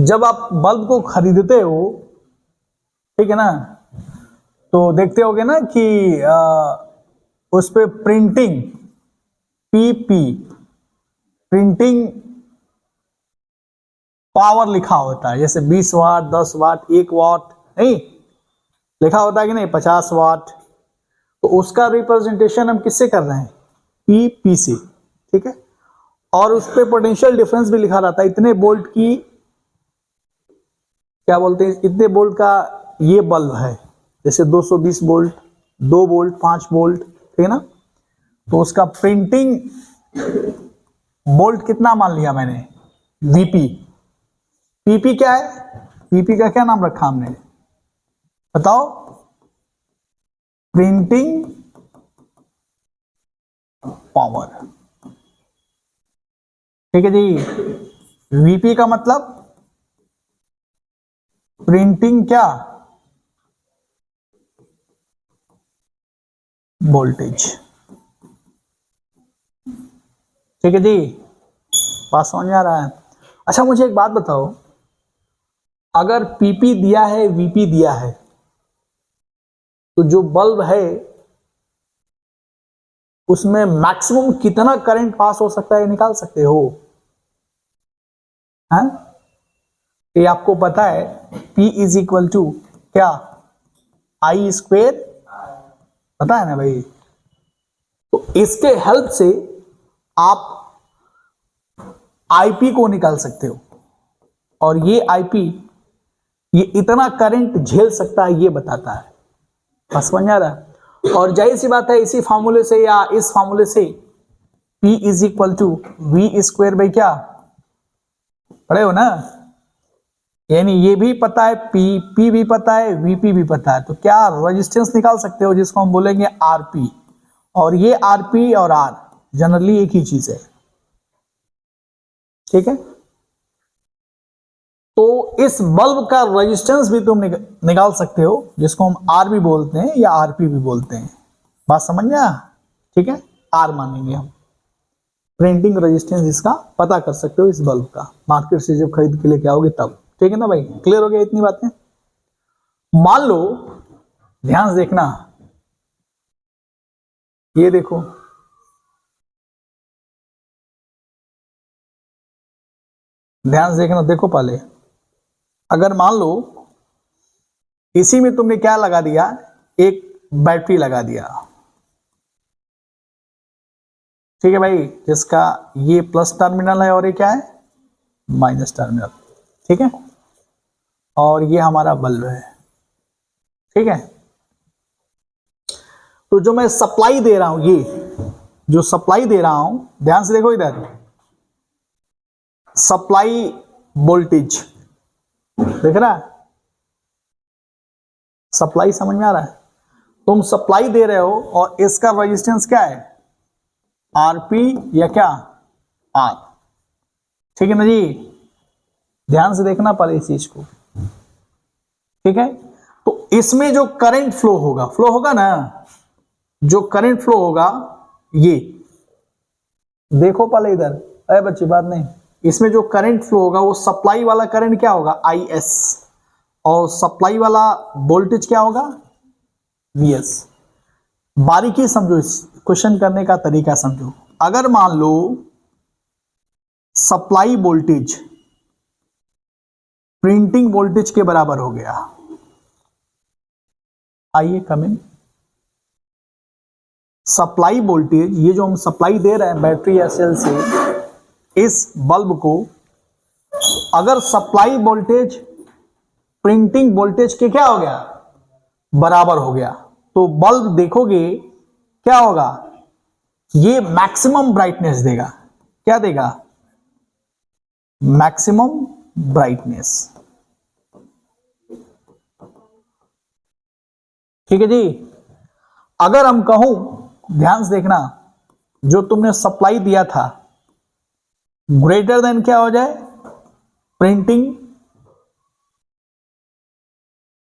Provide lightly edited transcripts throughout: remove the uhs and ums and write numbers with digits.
जब आप बल्ब को खरीदते हो, ठीक है ना, तो देखते होगे ना कि उस पे प्रिंटिंग पीपी, प्रिंटिंग पावर लिखा होता है, जैसे 20 वाट, 10 वाट, 1 वाट, नहीं लिखा होता है कि नहीं, 50 वाट। तो उसका रिप्रेजेंटेशन हम किससे कर रहे हैं? पीपी से, ठीक है। और उस पे पोटेंशियल डिफरेंस भी लिखा रहता है, इतने वोल्ट की, क्या बोलते हैं, इतने वोल्ट का ये बल्ब है, जैसे 220 वोल्ट, 2 वोल्ट, 5 वोल्ट, ठीक है ना। तो उसका प्रिंटिंग वोल्ट कितना मान लिया मैंने? वीपी। पीपी क्या है? पीपी का क्या नाम रखा हमने, बताओ? प्रिंटिंग पावर, ठीक है जी। वीपी का मतलब प्रिंटिंग क्या? वोल्टेज, ठीक है जी। बात समझ में आ रहा है? अच्छा मुझे एक बात बताओ, अगर पीपी दिया है, वीपी दिया है, तो जो बल्ब है उसमें मैक्सिमम कितना करंट पास हो सकता है, निकाल सकते हो? हैं? ये आपको पता है, P इज इक्वल टू क्या? आई स्क्वेयर, पता है ना भाई। तो इसके हेल्प से आप आईपी को निकाल सकते हो, और ये आईपी ये इतना करंट झेल सकता है, ये बताता है। बस समझ आ रहा है? और जाहिर सी बात है, इसी फार्मूले से या इस फार्मूले से P is equal to V square by क्या, पढ़े हो ना? यानी ये भी पता है, पी भी पता है, वीपी भी पता है, तो क्या रेजिस्टेंस निकाल सकते हो, जिसको हम बोलेंगे आरपी। और ये आरपी और आर जनरली एक ही चीज है, ठीक है। तो इस बल्ब का रेजिस्टेंस भी तुम निकाल सकते हो, जिसको हम आर भी बोलते हैं या आरपी भी बोलते हैं। बात समझ में आया? ठीक है, आर मानेंगे हम। प्रिंटिंग रेजिस्टेंस इसका पता कर सकते हो, इस बल्ब का, मार्केट से जब खरीद के लेके आओगे तब, ठीक है ना भाई? क्लियर हो गया इतनी बातें? मान लो, ध्यान से देखना, ये देखो, ध्यान से देखना, देखो पहले, अगर मान लो इसी में तुमने क्या लगा दिया, एक बैटरी लगा दिया, ठीक है भाई, जिसका ये प्लस टर्मिनल है और ये क्या है, माइनस टर्मिनल, ठीक है। और ये हमारा बल्ब है, ठीक है। तो जो मैं सप्लाई दे रहा हूं, ये जो सप्लाई दे रहा हूं, ध्यान से देखो इधर, सप्लाई वोल्टेज देख रहा है? सप्लाई समझ में आ रहा है? तुम सप्लाई दे रहे हो और इसका रेजिस्टेंस क्या है, आरपी या क्या, आर, ठीक है ना जी। ध्यान से देखना पहले इस चीज को, ठीक है। तो इसमें जो करंट फ्लो होगा ना, जो करंट फ्लो होगा, ये देखो पहले इधर, अरे बच्ची बात नहीं, इसमें जो करंट फ्लो होगा वो सप्लाई वाला करंट क्या होगा, आई एस, और सप्लाई वाला वोल्टेज क्या होगा, वी एस। बारीकी समझो, इस क्वेश्चन करने का तरीका समझो। अगर मान लो सप्लाई वोल्टेज प्रिंटिंग वोल्टेज के बराबर हो गया, आइए कम इन, सप्लाई वोल्टेज, ये जो हम सप्लाई दे रहे हैं बैटरी या सेल से इस बल्ब को, अगर सप्लाई वोल्टेज प्रिंटिंग वोल्टेज के क्या हो गया, बराबर हो गया, तो बल्ब देखोगे क्या होगा, ये मैक्सिमम ब्राइटनेस देगा। क्या देगा, मैक्सिमम ब्राइटनेस, ठीक है जी। अगर हम कहूं, ध्यान से देखना, जो तुमने सप्लाई दिया था ग्रेटर देन क्या हो जाए, प्रिंटिंग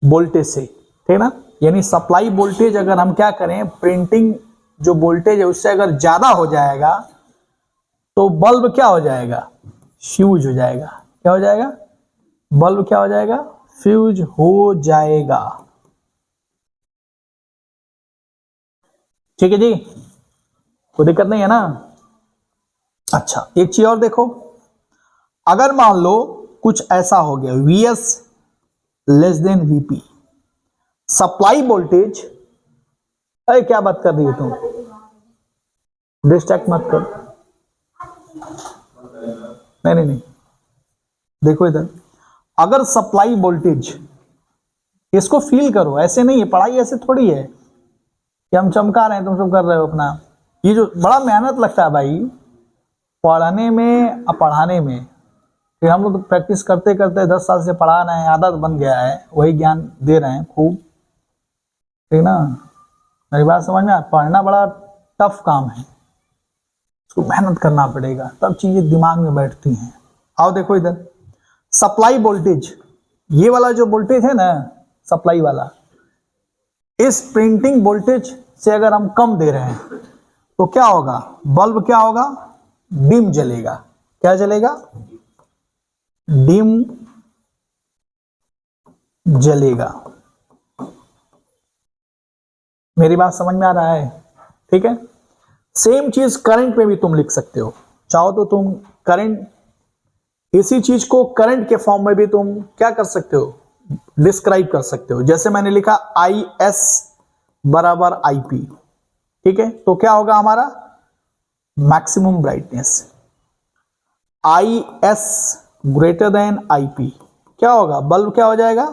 वोल्टेज से, ठीक है ना। यानी सप्लाई वोल्टेज अगर हम क्या करें, प्रिंटिंग जो वोल्टेज है उससे अगर ज्यादा हो जाएगा तो बल्ब क्या हो जाएगा, फ्यूज हो जाएगा। क्या हो जाएगा, बल्ब क्या हो जाएगा, फ्यूज हो जाएगा। ठीक है जी, कोई दिक्कत नहीं है ना। अच्छा, एक चीज और देखो, अगर मान लो कुछ ऐसा हो गया, Vs less than Vp, supply voltage, अरे क्या बात कर रही है तुम, डिस्ट्रैक्ट मत कर, नहीं नहीं नहीं, देखो इधर, अगर सप्लाई वोल्टेज, इसको फील करो, ऐसे नहीं है पढ़ाई, ऐसे थोड़ी है कि हम चमका रहे हैं तुम सब कर रहे हो अपना। ये जो बड़ा मेहनत लगता है भाई पढ़ने में और पढ़ाने में, फिर हम लोग तो प्रैक्टिस करते करते 10 साल से पढ़ा रहे हैं, आदत बन गया है, वही ज्ञान दे रहे हैं खूब, ठीक ना। मेरी बात समझ में, पढ़ना बड़ा टफ काम है, उसको मेहनत करना पड़ेगा तब चीजें दिमाग में बैठती हैं। आओ देखो इधर, सप्लाई वोल्टेज, ये वाला जो वोल्टेज है ना सप्लाई वाला, इस प्रिंटिंग वोल्टेज से अगर हम कम दे रहे हैं तो क्या होगा, बल्ब क्या होगा, डिम जलेगा। क्या जलेगा, डिम जलेगा। मेरी बात समझ में आ रहा है, ठीक है। सेम चीज करंट में भी तुम लिख सकते हो, चाहो तो तुम करंट, इसी चीज को करंट के फॉर्म में भी तुम क्या कर सकते हो, डिस्क्राइब कर सकते हो। जैसे मैंने लिखा आई एस बराबर आई पी, ठीक है, तो क्या होगा हमारा maximum brightness, I S greater than I P, क्या होगा, बल्ब क्या हो जाएगा,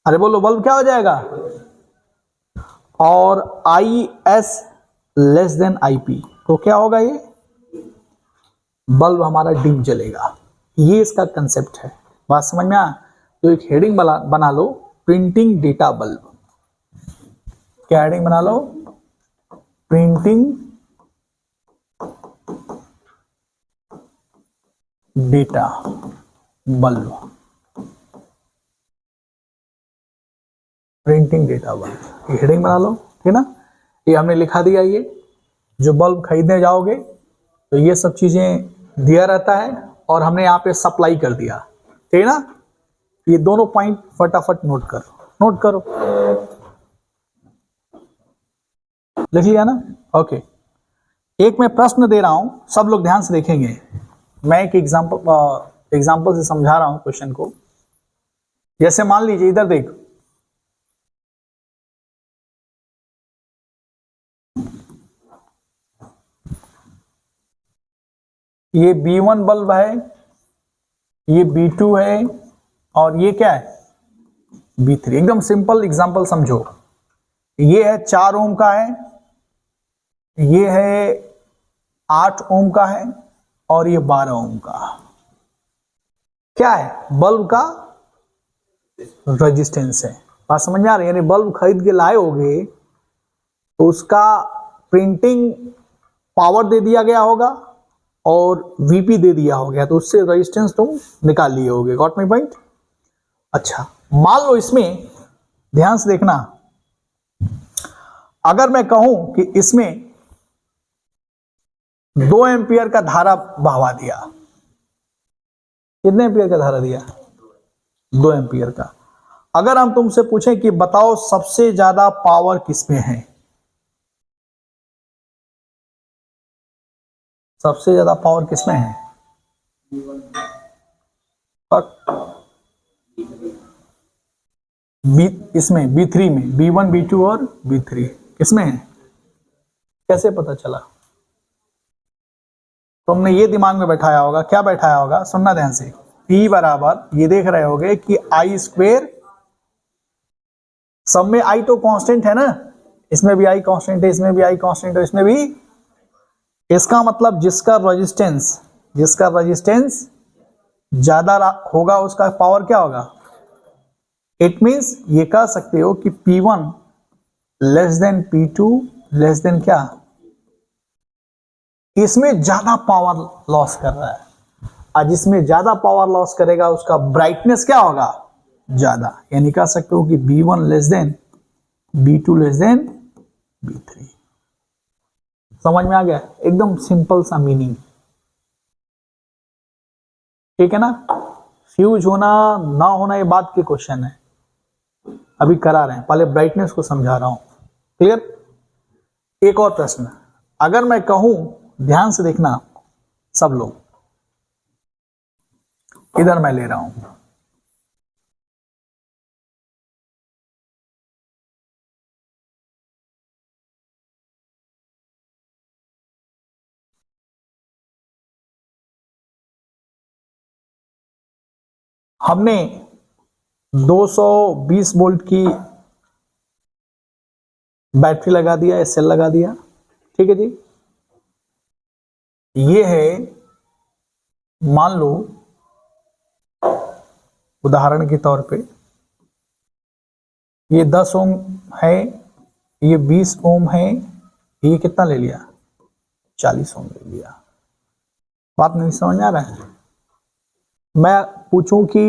अरे बोलो बल्ब क्या हो जाएगा, और I S less than I P, तो क्या होगा, ये बल्ब हमारा डिम जलेगा। ये इसका कंसेप्ट है, बात समझ में आ। तो एक हेडिंग बना लो, प्रिंटिंग डेटा बल्ब। क्या हेडिंग बना लो, printing data bulb, printing data bulb, ये हेडिंग बना लो, ठीक ना। ये हमने लिखा दिया, ये जो बल्ब खरीदने जाओगे तो ये सब चीजें दिया रहता है, और हमने यहाँ पे सप्लाई कर दिया, ठीक है ना। ये दोनों पॉइंट फटाफट नोट करो, नोट करो, लिख लिया ना, ओके। एक मैं प्रश्न दे रहा हूं, सब लोग ध्यान से देखेंगे, मैं एक एग्जांपल से समझा रहा हूं क्वेश्चन को। जैसे मान लीजिए इधर देख, ये B1 बल्ब है, ये B2 है, और ये क्या है B3। एकदम सिंपल एग्जांपल समझो, ये है 4 ओम का है, ये है 8 ओम का है, और ये 12 ओम का। क्या है, बल्ब का रेजिस्टेंस है। बात समझ में आ रही है, यानी बल्ब खरीद के लाए होगे तो उसका प्रिंटिंग पावर दे दिया गया होगा और वीपी दे दिया हो गया, तो उससे रेजिस्टेंस तुम निकाल लिए होगे। Got my point. अच्छा, मान लो इसमें ध्यान से देखना, अगर मैं कहूं कि इसमें 2 एम्पियर का धारा बहवा दिया, कितने एम्पियर का धारा दिया, 2 एम्पियर का। अगर हम तुमसे पूछें कि बताओ सबसे ज्यादा पावर किसमें है, सबसे ज्यादा पावर किसमें है, इसमें B3 में, B1 B2 और B3 किसमें है, कैसे पता चला, तुमने ये दिमाग में बैठाया होगा, क्या बैठाया होगा, सुनना ध्यान से। P बराबर, ये देख रहे होगे कि आई स्क्वेयर, सब में आई तो कांस्टेंट है ना, इसमें भी आई कांस्टेंट है, इसमें भी आई कांस्टेंट है, इसमें भी। इसका मतलब जिसका रेजिस्टेंस ज्यादा होगा उसका पावर क्या होगा। इट मींस ये कह सकते हो कि P1 less than P2 less than क्या, इसमें ज्यादा पावर लॉस कर रहा है, और जिसमें ज्यादा पावर लॉस करेगा उसका ब्राइटनेस क्या होगा, ज्यादा। यानी कह सकते हो कि B1 less than B2 less than B3। समझ में आ गया, एकदम सिंपल सा मीनिंग, ठीक है ना। फ्यूज होना ना होना ये बात के क्वेश्चन है, अभी करा रहे हैं, पहले ब्राइटनेस को समझा रहा हूं। क्लियर। एक और प्रश्न, अगर मैं कहूं, ध्यान से देखना सब लोग, इधर मैं ले रहा हूं, हमने 220 वोल्ट की बैटरी लगा दिया, सेल लगा दिया, ठीक है जी। ये है, मान लो उदाहरण के तौर पे ये 10 ओम है, ये 20 ओम है, ये कितना ले लिया, 40 ओम ले लिया। बात नहीं समझ आ रहा है। मैं पूछूं कि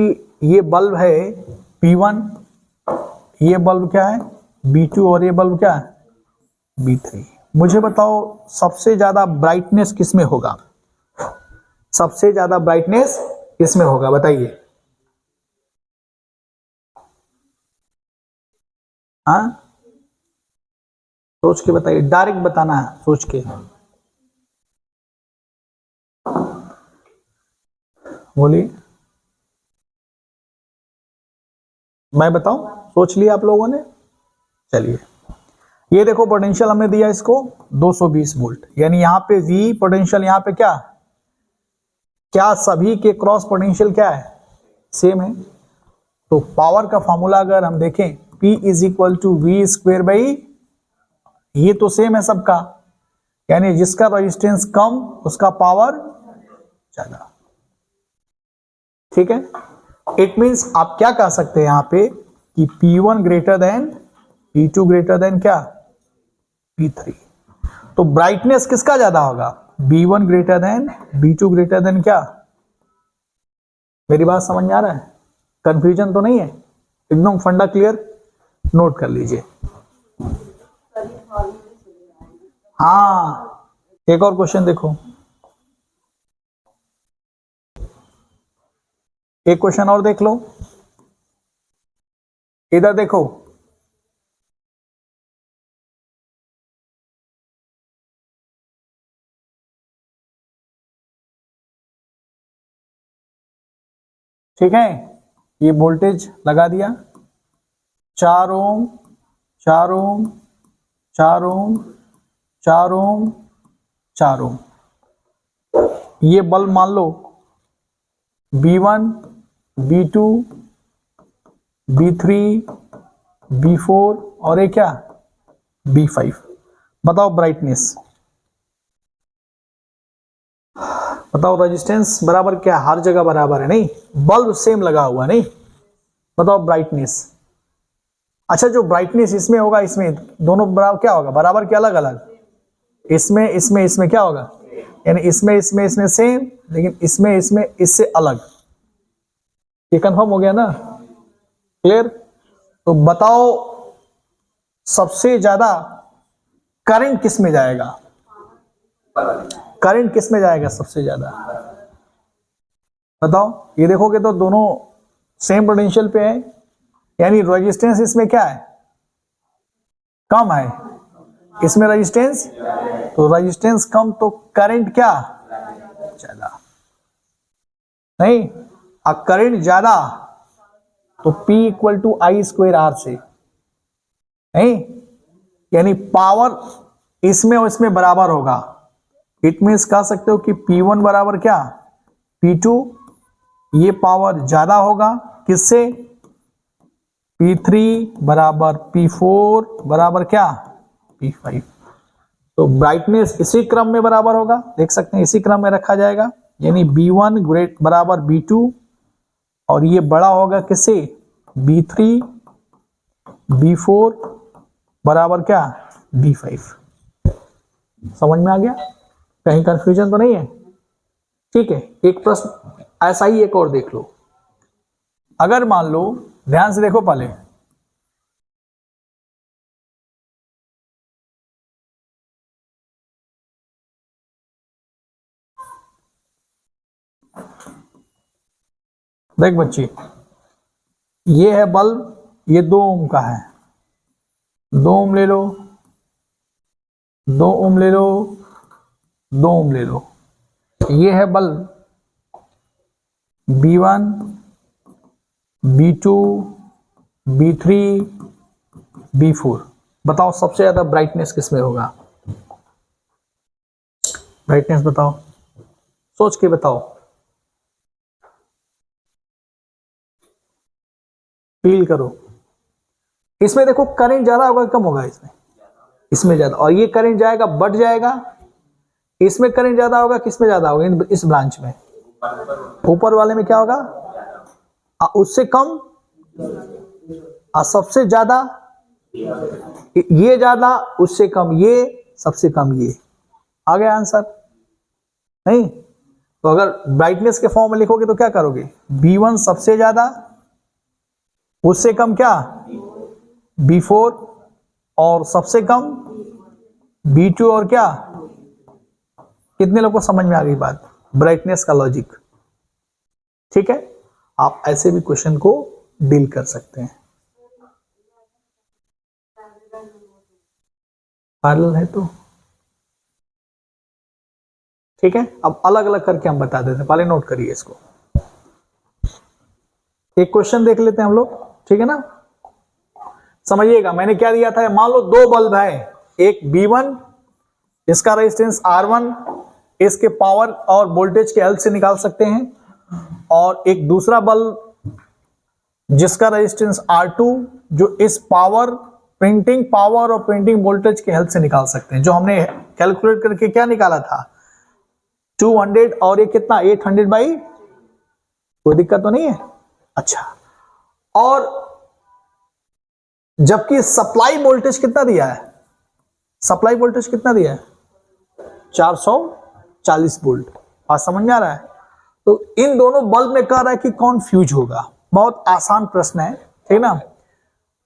ये बल्ब है P1, ये बल्ब क्या है B2 और ये बल्ब क्या है B3। मुझे बताओ सबसे ज्यादा ब्राइटनेस किसमें होगा, सबसे ज्यादा ब्राइटनेस किसमें होगा बताइए। हाँ, सोच के बताइए, डायरेक्ट बताना है, सोच के बोलिए। मैं बताऊं, सोच लिया आप लोगों ने। चलिए, ये देखो पोटेंशियल हमने दिया इसको 220 वोल्ट, यानी यहां पे V पोटेंशियल, यहां पे क्या क्या सभी के क्रॉस पोटेंशियल क्या है, सेम है। तो पावर का फॉर्मूला अगर हम देखें, P is equal to V square by, ये तो सेम है सबका, यानी जिसका रेजिस्टेंस कम उसका पावर ज्यादा, ठीक है। इट मींस आप क्या कह सकते हैं यहां पे कि P1 greater than P2 greater than क्या P3। तो ब्राइटनेस किसका ज्यादा होगा, B1 greater than B2 greater than क्या। मेरी बात समझ में आ रहा है, कंफ्यूजन तो नहीं है, एकदम फंडा क्लियर, नोट कर लीजिए। हाँ, एक और क्वेश्चन देखो, एक क्वेश्चन और देख लो, इधर देखो, ठीक है। ये वोल्टेज लगा दिया, 4 ओम, 4 ओम, 4 ओम, 4 ओम, 4 ओम। ये बल्ब मान लो B1, B2, B3, B4 और ये क्या B5। बताओ ब्राइटनेस, बताओ रेजिस्टेंस बराबर क्या, हर जगह बराबर है नहीं, बल्ब सेम लगा हुआ नहीं। बताओ ब्राइटनेस, अच्छा जो ब्राइटनेस इसमें होगा, इसमें दोनों बराबर क्या होगा, बराबर क्या अलग अलग, इसमें इसमें इसमें क्या होगा, यानी इसमें इसमें इसमें सेम, लेकिन इसमें इसमें इससे अलग। ये कंफर्म हो गया ना, क्लियर। तो बताओ सबसे ज्यादा करंट किस में जाएगा, करंट किस में जाएगा सबसे ज्यादा, बताओ। ये देखोगे तो दोनों सेम पोटेंशियल पे है, यानी रेजिस्टेंस इसमें क्या है कम है, इसमें रेजिस्टेंस, तो रेजिस्टेंस कम तो करंट क्या ज्यादा, नहीं। अब करंट ज्यादा तो P equal to I square R से, नहीं, यानी पावर इसमें और इसमें बराबर होगा। इट मीन्स कह सकते हो कि P1 बराबर क्या P2, ये पावर ज्यादा होगा किससे, P3 बराबर P4 बराबर क्या P5। तो ब्राइटनेस इसी क्रम में बराबर होगा, देख सकते हैं इसी क्रम में रखा जाएगा, यानी B1 ग्रेट बराबर B2 और ये बड़ा होगा किससे B3, B4 बराबर क्या B5। समझ में आ गया, कहीं कंफ्यूजन तो नहीं है, ठीक है। एक प्रश्न ऐसा ही एक और देख लो, अगर मान लो, ध्यान से देखो पहले, देख बच्ची, ये है बल्ब, ये 2 ओम का है, 2 ओम ले लो, 2 ओम ले लो, 2 ओम ले लो। ये है bulb B1, B2, B3, B4। बताओ सबसे ज्यादा ब्राइटनेस किसमें होगा? ब्राइटनेस बताओ, सोच के बताओ, फील करो। इसमें देखो करंट ज्यादा होगा कम होगा? इसमें ज्यादा। और ये करंट जाएगा बढ़ जाएगा, इसमें करंट ज्यादा होगा, किसमें ज्यादा होगा? इस ब्रांच में। ऊपर वाले में क्या होगा? उससे कम, सबसे ज्यादा ये ज्यादा, उससे कम ये, सबसे कम ये। आ गया आंसर? नहीं तो अगर ब्राइटनेस के फॉर्म में लिखोगे तो क्या करोगे? B1 सबसे ज्यादा, उससे कम क्या? B4, और सबसे कम B2, और क्या? कितने लोगों को समझ में आ गई बात? ब्राइटनेस का लॉजिक। ठीक है, आप ऐसे भी क्वेश्चन को डील कर सकते हैं। पैरेलल है तो ठीक है। अब अलग अलग करके हम बता देते हैं, पहले नोट करिए इसको। एक क्वेश्चन देख लेते हैं हम लोग, ठीक है ना? समझिएगा, मैंने क्या दिया था, मान लो 2 बल्ब है, एक B1, इसका रेजिस्टेंस R1, इसके पावर और वोल्टेज के हेल्प से निकाल सकते हैं, और एक दूसरा बल्ब जिसका रेजिस्टेंस R2, जो इस पावर, प्रिंटिंग पावर और प्रिंटिंग वोल्टेज के हेल्प से निकाल सकते हैं, जो हमने कैलकुलेट करके क्या निकाला था, 200, और ये कितना, 800/, कोई दिक्कत तो नहीं है? अच्छा, और जबकि सप्लाई वोल्टेज कितना दिया है? सप्लाई वोल्टेज कितना दिया है? 440 वोल्ट। बात समझ में आ रहा है? तो इन दोनों बल्ब में कह रहा है कि कौन फ्यूज होगा। बहुत आसान प्रश्न है, ठीक ना?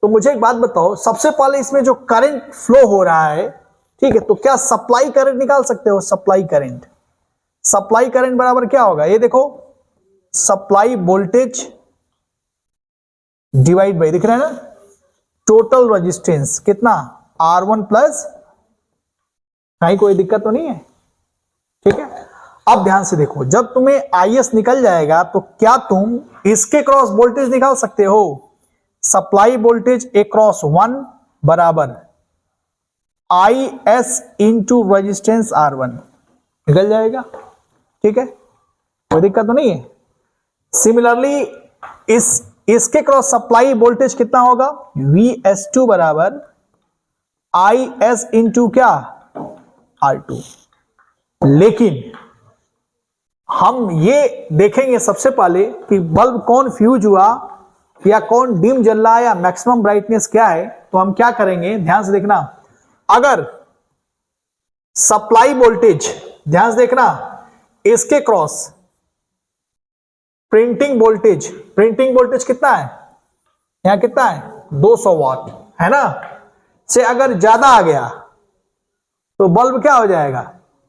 तो मुझे एक बात बताओ, सबसे पहले इसमें जो करंट फ्लो हो रहा है, ठीक है, तो क्या सप्लाई करंट निकाल सकते हो? सप्लाई करंट, सप्लाई करंट बराबर क्या होगा? ये देखो, सप्लाई वोल्टेज डिवाइड बाई, दिख रहा है ना, टोटल रेजिस्टेंस कितना, R1 प्लस, कहीं कोई दिक्कत तो नहीं है? ठीक है, अब ध्यान से देखो, जब तुम्हें IS निकल जाएगा तो क्या तुम इसके क्रॉस वोल्टेज निकाल सकते हो? सप्लाई वोल्टेज अक्रॉस 1 बराबर IS इंटू रेजिस्टेंस R1, निकल जाएगा। ठीक है, कोई दिक्कत तो नहीं है? सिमिलरली इसके क्रॉस सप्लाई वोल्टेज कितना होगा? VS2 बराबर IS इंटू क्या, R2। लेकिन हम ये देखेंगे सबसे पहले कि बल्ब कौन फ्यूज हुआ या कौन डिम जल रहा है या मैक्सिमम ब्राइटनेस क्या है। तो हम क्या करेंगे, ध्यान से देखना, अगर सप्लाई वोल्टेज, ध्यान से देखना, इसके क्रॉस प्रिंटिंग वोल्टेज कितना है? यहां कितना है? 200 वाट है ना, से अगर ज्यादा आ गया तो बल्ब क्या हो जाएगा?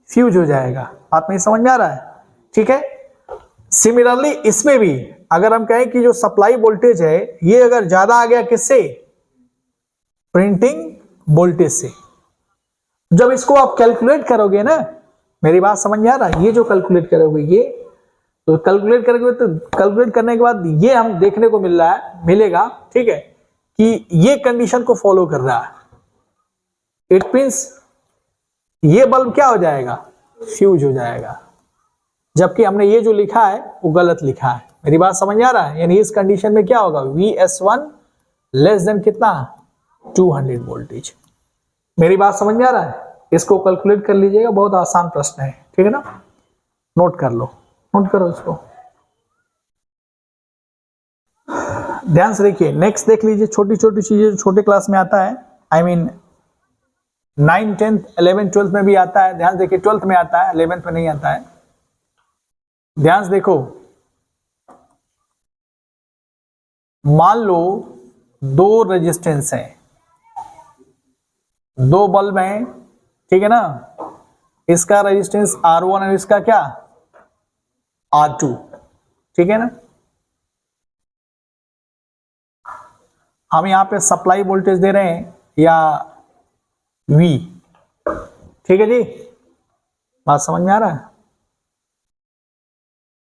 फ्यूज हो जाएगा। बात नहीं समझ में आ रहा है? ठीक है, सिमिलरली इसमें भी अगर हम कहें कि जो सप्लाई वोल्टेज है ये अगर ज्यादा आ गया, किससे? प्रिंटिंग वोल्टेज से। जब इसको आप कैलकुलेट करोगे ना, मेरी बात समझ में आ रहा है? ये जो कैलकुलेट करोगे, ये तो कैलकुलेट करेंगे, तो कैलकुलेट करने के बाद ये हम देखने को मिलेगा, ठीक है, कि ये कंडीशन को फॉलो कर रहा है। इट मींस ये बल्ब क्या हो जाएगा? फ्यूज हो जाएगा। जबकि हमने ये जो लिखा है वो गलत लिखा है। मेरी बात समझ आ रहा है? यानी इस कंडीशन में क्या होगा? VS1 लेस देन कितना? 200 वोल्टेज। मेरी बात समझ में आ रहा है? इसको कैलकुलेट कर लीजिएगा, बहुत आसान प्रश्न है, ठीक है ना? नोट कर लो, नोट करो इसको, ध्यान से देखिए। नेक्स्ट देख लीजिए, छोटी छोटी चीजें जो छोटे क्लास में आता है, आई मीन 9, 10, 11, 12 में भी आता है। ध्यान से देखिए, 12th में आता है, 11th में नहीं आता है। ध्यान से देखो, मान लो 2 रेजिस्टेंस है, 2 बल्ब हैं, ठीक है ना, इसका रेजिस्टेंस R1 और इसका क्या? R2, ठीक है ना? हम यहां पे सप्लाई वोल्टेज दे रहे हैं या V, ठीक है जी, बात समझ में आ रहा है?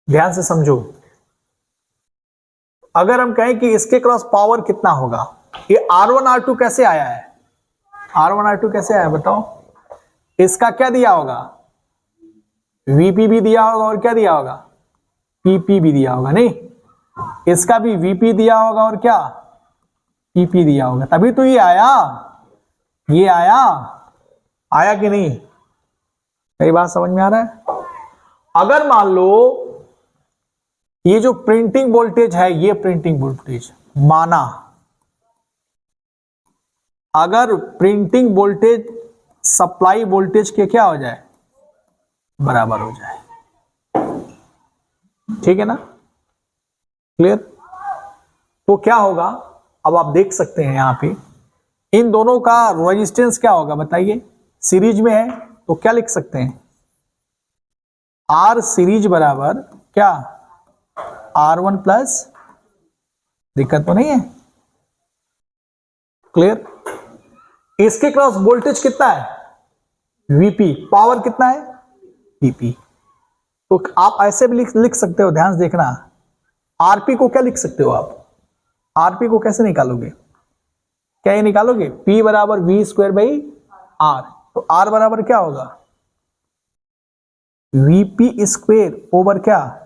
ध्यान से समझो। अगर हम कहें कि इसके क्रॉस पावर कितना होगा, ये R1 R2 कैसे आया है, R1 R2 कैसे आया बताओ? इसका क्या दिया होगा, VP भी दिया होगा और क्या दिया होगा, PP भी दिया होगा, नहीं इसका भी VP दिया होगा और क्या PP दिया होगा, तभी तो ये आया, ये आया, आया कि नहीं? मेरी बात समझ में आ रहा है? अगर मान लो ये जो प्रिंटिंग वोल्टेज है, ये प्रिंटिंग वोल्टेज माना, अगर प्रिंटिंग वोल्टेज सप्लाई वोल्टेज के क्या हो जाए, बराबर हो जाए, ठीक है ना, क्लियर? तो क्या होगा, अब आप देख सकते हैं यहां पे इन दोनों का रेजिस्टेंस क्या होगा बताइए, सीरीज में है तो क्या लिख सकते हैं, आर सीरीज बराबर क्या R1 प्लस, दिक्कत तो नहीं है, क्लियर? इसके क्रॉस वोल्टेज कितना है, VP, पावर कितना है, PP। तो आप ऐसे भी लिख सकते हो, ध्यान से देखना, RP को क्या लिख सकते हो आप, RP को कैसे निकालोगे, क्या ये निकालोगे, P बराबर V स्क्वायर बाई R, तो R बराबर क्या होगा, VP स्क्वायर ओवर क्या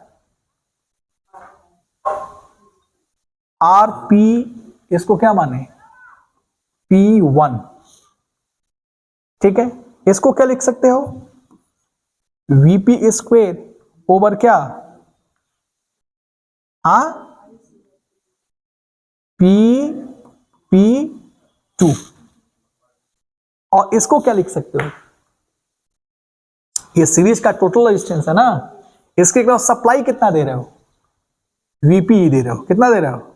RP, इसको क्या माने P1, ठीक है? इसको क्या लिख सकते हो, VP स्क्वायर ओवर क्या, हाँ P2, और इसको क्या लिख सकते हो, ये सीरीज का टोटल रेजिस्टेंस है ना, इसके क्रॉस सप्लाई कितना दे रहे हो, VP ही दे रहे हो, कितना दे रहे हो,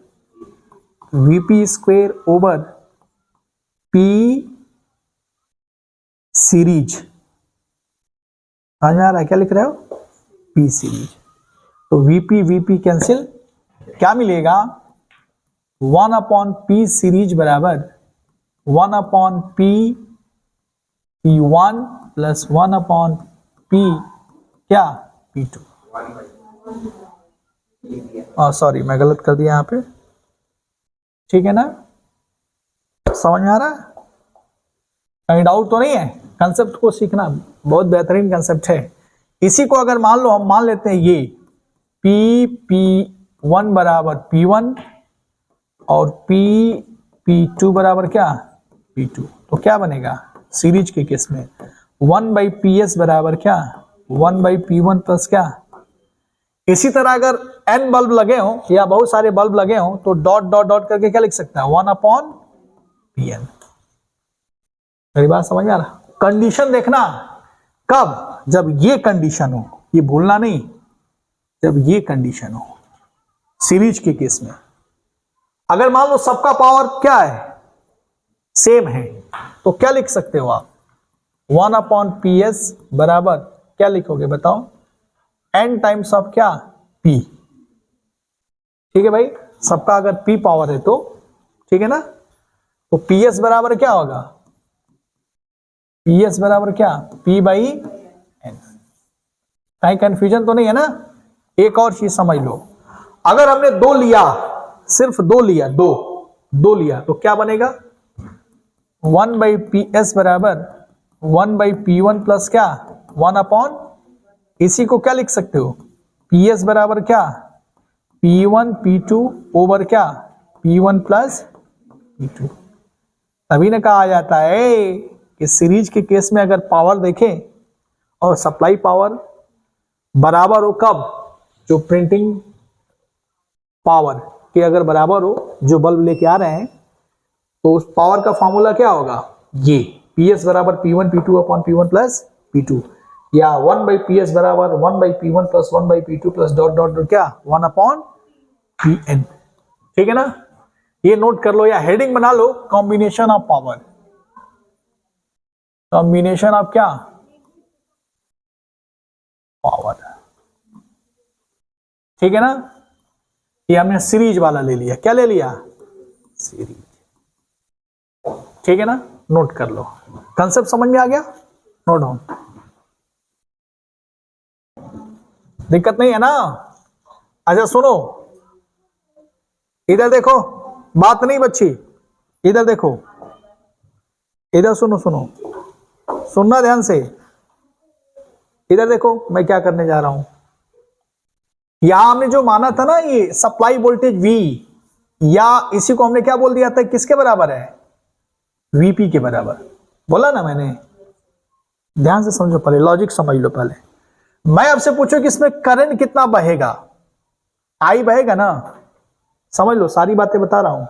VP square over P series, समझ में आ रहा है क्या लिख रहे हो, P सीरीज, तो VP कैंसिल, क्या मिलेगा, 1 अपॉन P सीरीज बराबर 1 upon P1 plus 1 upon P क्या P2, सॉरी मैं गलत कर दिया यहाँ पे, ठीक है ना, समझ में आ रहा है, कहीं डाउट तो नहीं है? कंसेप्ट को सीखना बहुत बेहतरीन कंसेप्ट है। इसी को अगर मान लो हम मान लेते हैं ये P1 बराबर P1 और P2 बराबर क्या P2, तो क्या बनेगा सीरीज के केस में 1 बाई PS बराबर क्या 1 बाई P1 प्लस क्या। इसी तरह अगर n बल्ब लगे हों या बहुत सारे बल्ब लगे हों तो डॉट डॉट डॉट करके क्या लिख सकता है 1 अपॉन PN। मेरी बात समझ में आ रहा? कंडीशन देखना कब, जब ये कंडीशन हो, ये भूलना नहीं, जब ये कंडीशन हो सीरीज के केस में। अगर मान लो सबका पावर क्या है सेम है तो क्या लिख सकते हो आप 1 अपॉन PS बराबर क्या लिखोगे बताओ n टाइम्स ऑफ क्या P, ठीक है भाई, सबका अगर P पावर है तो ठीक है ना, तो PS बराबर क्या होगा PS बराबर क्या P बाई N। कहीं कंफ्यूजन तो नहीं है ना? एक और चीज समझ लो, अगर हमने दो लिया, सिर्फ दो लिया, दो लिया तो क्या बनेगा 1 बाई PS बराबर 1 बाई P1 प्लस क्या 1 अपॉन, इसी को क्या लिख सकते हो PS बराबर क्या P1 P2 ओवर क्या P1 प्लस P2। तभी ना कहा जाता है कि सीरीज के केस में अगर पावर देखें और सप्लाई पावर बराबर हो, कब, जो प्रिंटिंग पावर के अगर बराबर हो, जो बल्ब लेके आ रहे हैं, तो उस पावर का फॉर्मूला क्या होगा ये PS बराबर P1 P2 upon P1 plus P2, या 1 बाई PS बराबर 1 by P1 plus 1 by P2 plus dot dot dot क्या 1 अपॉन PN। ठीक है ना, ये नोट कर लो या हेडिंग बना लो, combination of power, combination of क्या पावर, ठीक है ना। ये हमने सीरीज वाला ले लिया, क्या ले लिया सीरीज। ठीक है ना, नोट कर लो, कंसेप्ट समझ में आ गया, नोट डाउन, दिक्कत नहीं है ना। अच्छा सुनो, इधर देखो, बात नहीं बच्ची, इधर देखो, इधर सुनो, सुनो सुनना ध्यान से, इधर देखो मैं क्या करने जा रहा हूं। यहां हमने जो माना था ना, ये सप्लाई वोल्टेज V, या इसी को हमने क्या बोल दिया था, किसके बराबर है, VP के बराबर बोला ना मैंने। ध्यान से समझो, पहले लॉजिक समझ लो। पहले मैं आपसे पूछूं कि इसमें करंट कितना बहेगा, I बहेगा ना, समझ लो सारी बातें बता रहा हूं।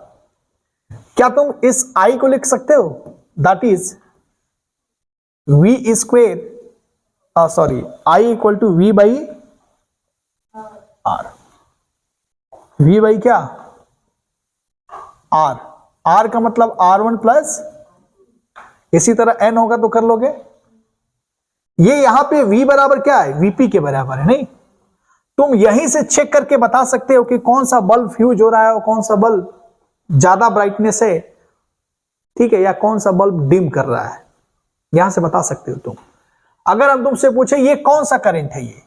क्या तुम इस I को लिख सकते हो, that is V square, sorry I equal to V by R, V by क्या R, R का मतलब R1 प्लस, इसी तरह N होगा तो कर लोगे। ये यहां पे V बराबर क्या है, VP के बराबर है, नहीं तुम यहीं से चेक करके बता सकते हो कि कौन सा बल्ब फ्यूज हो रहा है और कौन सा बल्ब ज्यादा ब्राइटनेस है, ठीक है, या कौन सा बल्ब डिम कर रहा है, यहां से बता सकते हो तुम। अगर हम तुमसे पूछे ये कौन सा करंट है, ये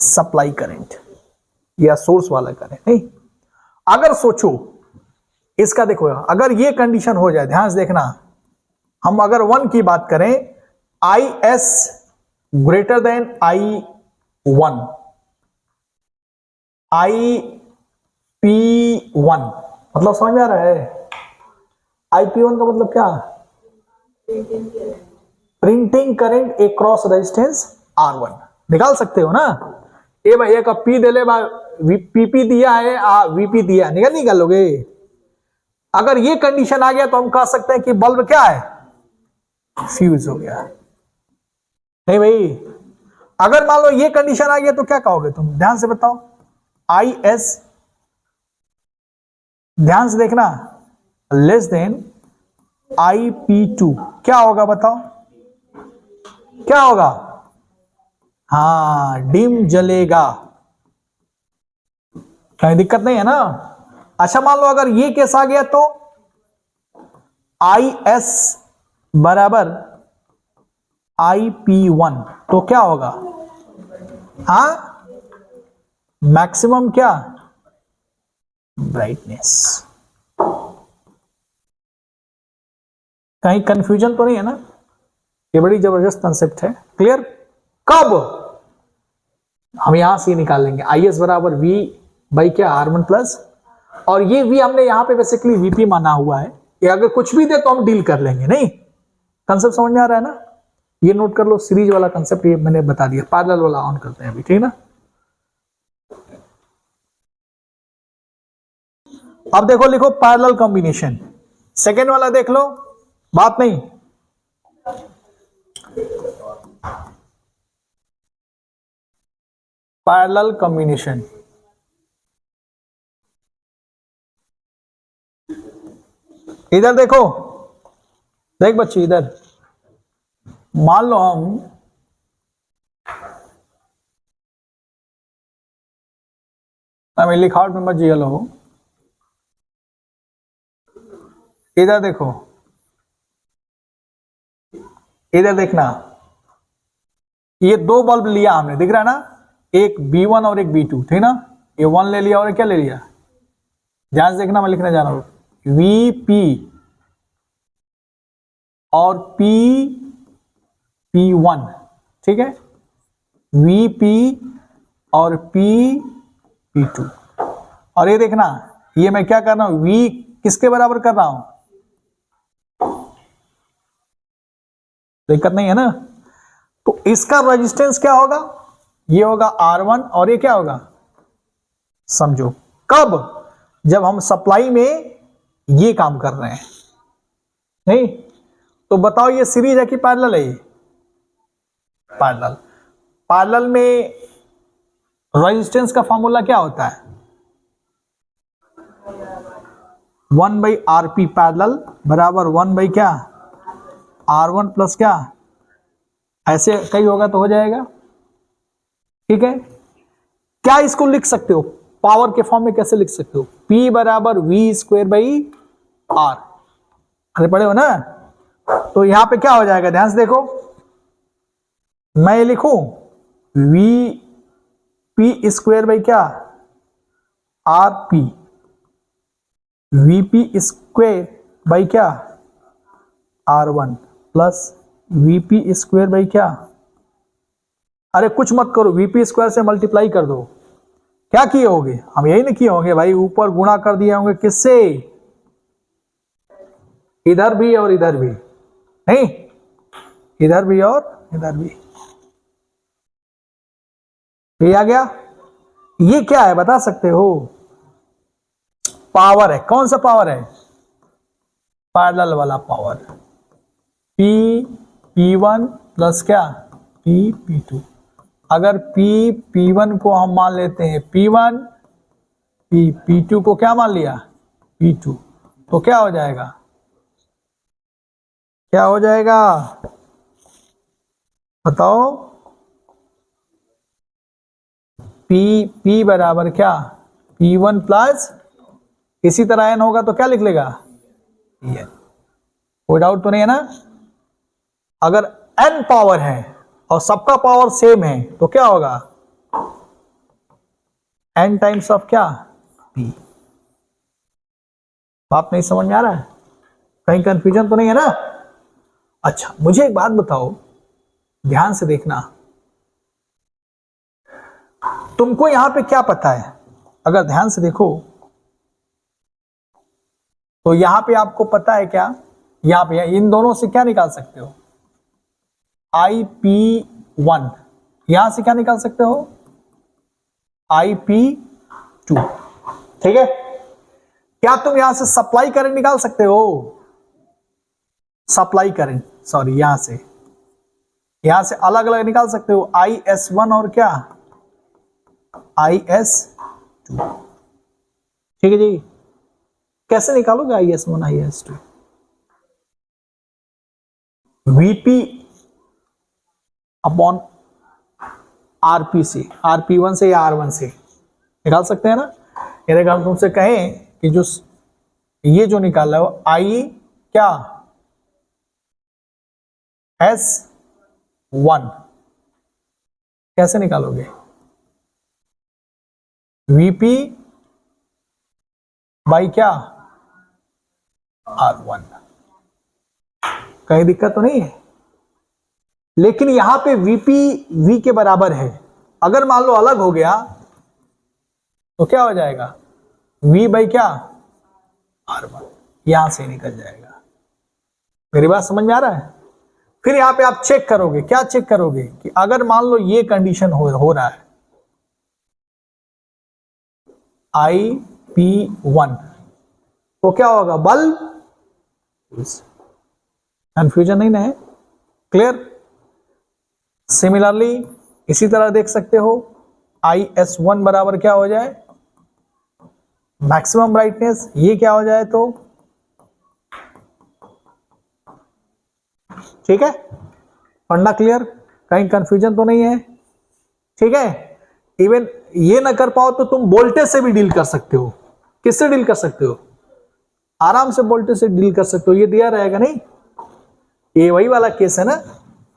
सप्लाई करंट या सोर्स वाला करंट, नहीं। अगर सोचो इसका, देखो अगर ये कंडीशन हो जाए, ध्यान से देखना, हम अगर 1 की बात करें, IS greater than I1, IP1, मतलब समझ में आ रहा है, IP1 का मतलब क्या, printing current across resistance R1, निकाल सकते हो ना। ए भाई एक P दे ले, PP दिया है, VP दिया, निकालोगे। अगर ये कंडीशन आ गया तो हम कह सकते हैं कि बल्ब क्या है, फ्यूज हो गया, नहीं भाई। अगर मान लो ये कंडीशन आ गया तो क्या कहोगे तुम, ध्यान से बताओ। IS, ध्यान से देखना, लेस देन IP2, क्या होगा बताओ, क्या होगा, हाँ डिम जलेगा, कहीं दिक्कत नहीं है ना। अच्छा मान लो अगर ये केस आ गया तो IS बराबर IP1, तो क्या होगा, हाँ मैक्सिमम क्या ब्राइटनेस। कहीं कंफ्यूजन तो नहीं है ना, ये बड़ी जबरदस्त कंसेप्ट है, क्लियर। कब हम यहां से निकाल लेंगे, IS बराबर V बाई क्या R1 प्लस, और ये V हमने यहां पे बेसिकली VP माना हुआ है, ये अगर कुछ भी दे तो हम डील कर लेंगे, नहीं। कंसेप्ट समझ में आ रहा है ना, ये नोट कर लो, सीरीज वाला कंसेप्ट ये मैंने बता दिया, पैरेलल वाला ऑन करते हैं अभी, ठीक है ना। अब देखो, लिखो पैरेलल कॉम्बिनेशन, सेकेंड वाला देख लो, बात नहीं। पैरेलल कॉम्बिनेशन, इधर देखो, देख बच्ची इधर, मान लो हम लिखावट में मत जिया लो, इधर देखो, इधर देखना, ये दो बल्ब लिया हमने, दिख रहा है ना, एक B1 और एक B2, ठीक ना, ये 1 ले लिया और क्या ले लिया, ध्यान से देखना, मैं लिखने जा रहा हूं, VP और P1, ठीक है, VP और P2, और ये देखना, ये मैं क्या कर रहा हूं, V किसके बराबर कर रहा हूं, दिक्कत नहीं है ना। तो इसका रेजिस्टेंस क्या होगा, ये होगा R1, और ये क्या होगा, समझो कब, जब हम सप्लाई में ये काम कर रहे हैं, नहीं। तो बताओ ये सीरीज है कि पैरेलल है, ये पैरेलल। पैरेलल में रेजिस्टेंस का फॉर्मूला क्या होता है, 1/RP पैरेलल बराबर 1 क्या R1 प्लस क्या, ऐसे कई होगा तो हो जाएगा, ठीक है। क्या इसको लिख सकते हो, पावर के फॉर्म में कैसे लिख सकते हो? P बराबर वी स्क्वायर बाई आर, अरे पढ़े हो ना? तो यहां पे क्या हो जाएगा, ध्यान से देखो, मैं ये लिखूं वी पी स्क्वायर बाई क्या, R P, VP square by क्या, R one plus VP square by क्या, अरे कुछ मत करो, वीपी स्क्वायर से मल्टीप्लाई कर दो। क्या किए होगे, हम यही नहीं किए होंगे भाई, ऊपर गुणा कर दिए होंगे किससे, इधर भी और इधर भी, नहीं इधर भी और इधर भी, ये आ गया। ये क्या है बता सकते हो? पावर है। कौन सा पावर है? पैरेलल वाला पावर। P P1 प्लस क्या, P P2। अगर P P1 को हम मान लेते हैं P1, P P2 को क्या मान लिया, P2, तो क्या हो जाएगा, क्या हो जाएगा बताओ? P बराबर क्या, P1 प्लस, इसी तरह n होगा तो क्या लिख लेगा, Pn। कोई डाउट तो नहीं है ना? अगर n पावर है और सबका पावर सेम है तो क्या होगा, n टाइम्स ऑफ क्या, p। बात नहीं समझ में आ रहा है? कहीं कंफ्यूजन तो नहीं है ना? अच्छा मुझे एक बात बताओ, ध्यान से देखना, तुमको यहां पे क्या पता है? अगर ध्यान से देखो तो यहां पे आपको पता है क्या, यहां पे इन दोनों से क्या निकाल सकते हो, IP1, यहां से क्या निकाल सकते हो, IP2, ठीक है? क्या तुम यहां से सप्लाई करंट निकाल सकते हो, सप्लाई करंट, सॉरी यहां से अलग अलग निकाल सकते हो, IS1 और क्या, IS2, ठीक है जी? कैसे निकालोगे IS1 IS2? VP upon RP से, RP1 से या R1 से निकाल सकते हैं ना? ये देखो हम तुमसे कहें कि जो ये जो निकाला है I क्या, S1, कैसे निकालोगे, VP बाई क्या, R1। कहीं दिक्कत तो नहीं है? लेकिन यहां पे VP V के बराबर है, अगर मान लो अलग हो गया तो क्या हो जाएगा, V बाई क्या, R1, यहां से निकल जाएगा। मेरी बात समझ में आ रहा है? फिर यहां पे आप चेक करोगे, क्या चेक करोगे कि अगर मान लो ये कंडीशन हो रहा है, IP1, तो क्या होगा, बल्ब, कंफ्यूजन नहीं ना है? क्लियर? सिमिलरली इसी तरह देख सकते हो, IS1 बराबर क्या हो जाए, मैक्सिमम ब्राइटनेस, ये क्या हो जाए तो, ठीक है? पढ़ना क्लियर? कहीं कंफ्यूजन तो नहीं है? ठीक है? इवन ये ना कर पाओ तो तुम वोल्टेज से भी डील कर सकते हो। किससे डील कर सकते हो? आराम से वोल्टेज से डील कर सकते हो, ये दिया रहेगा नहीं? ये वही वाला केस है ना,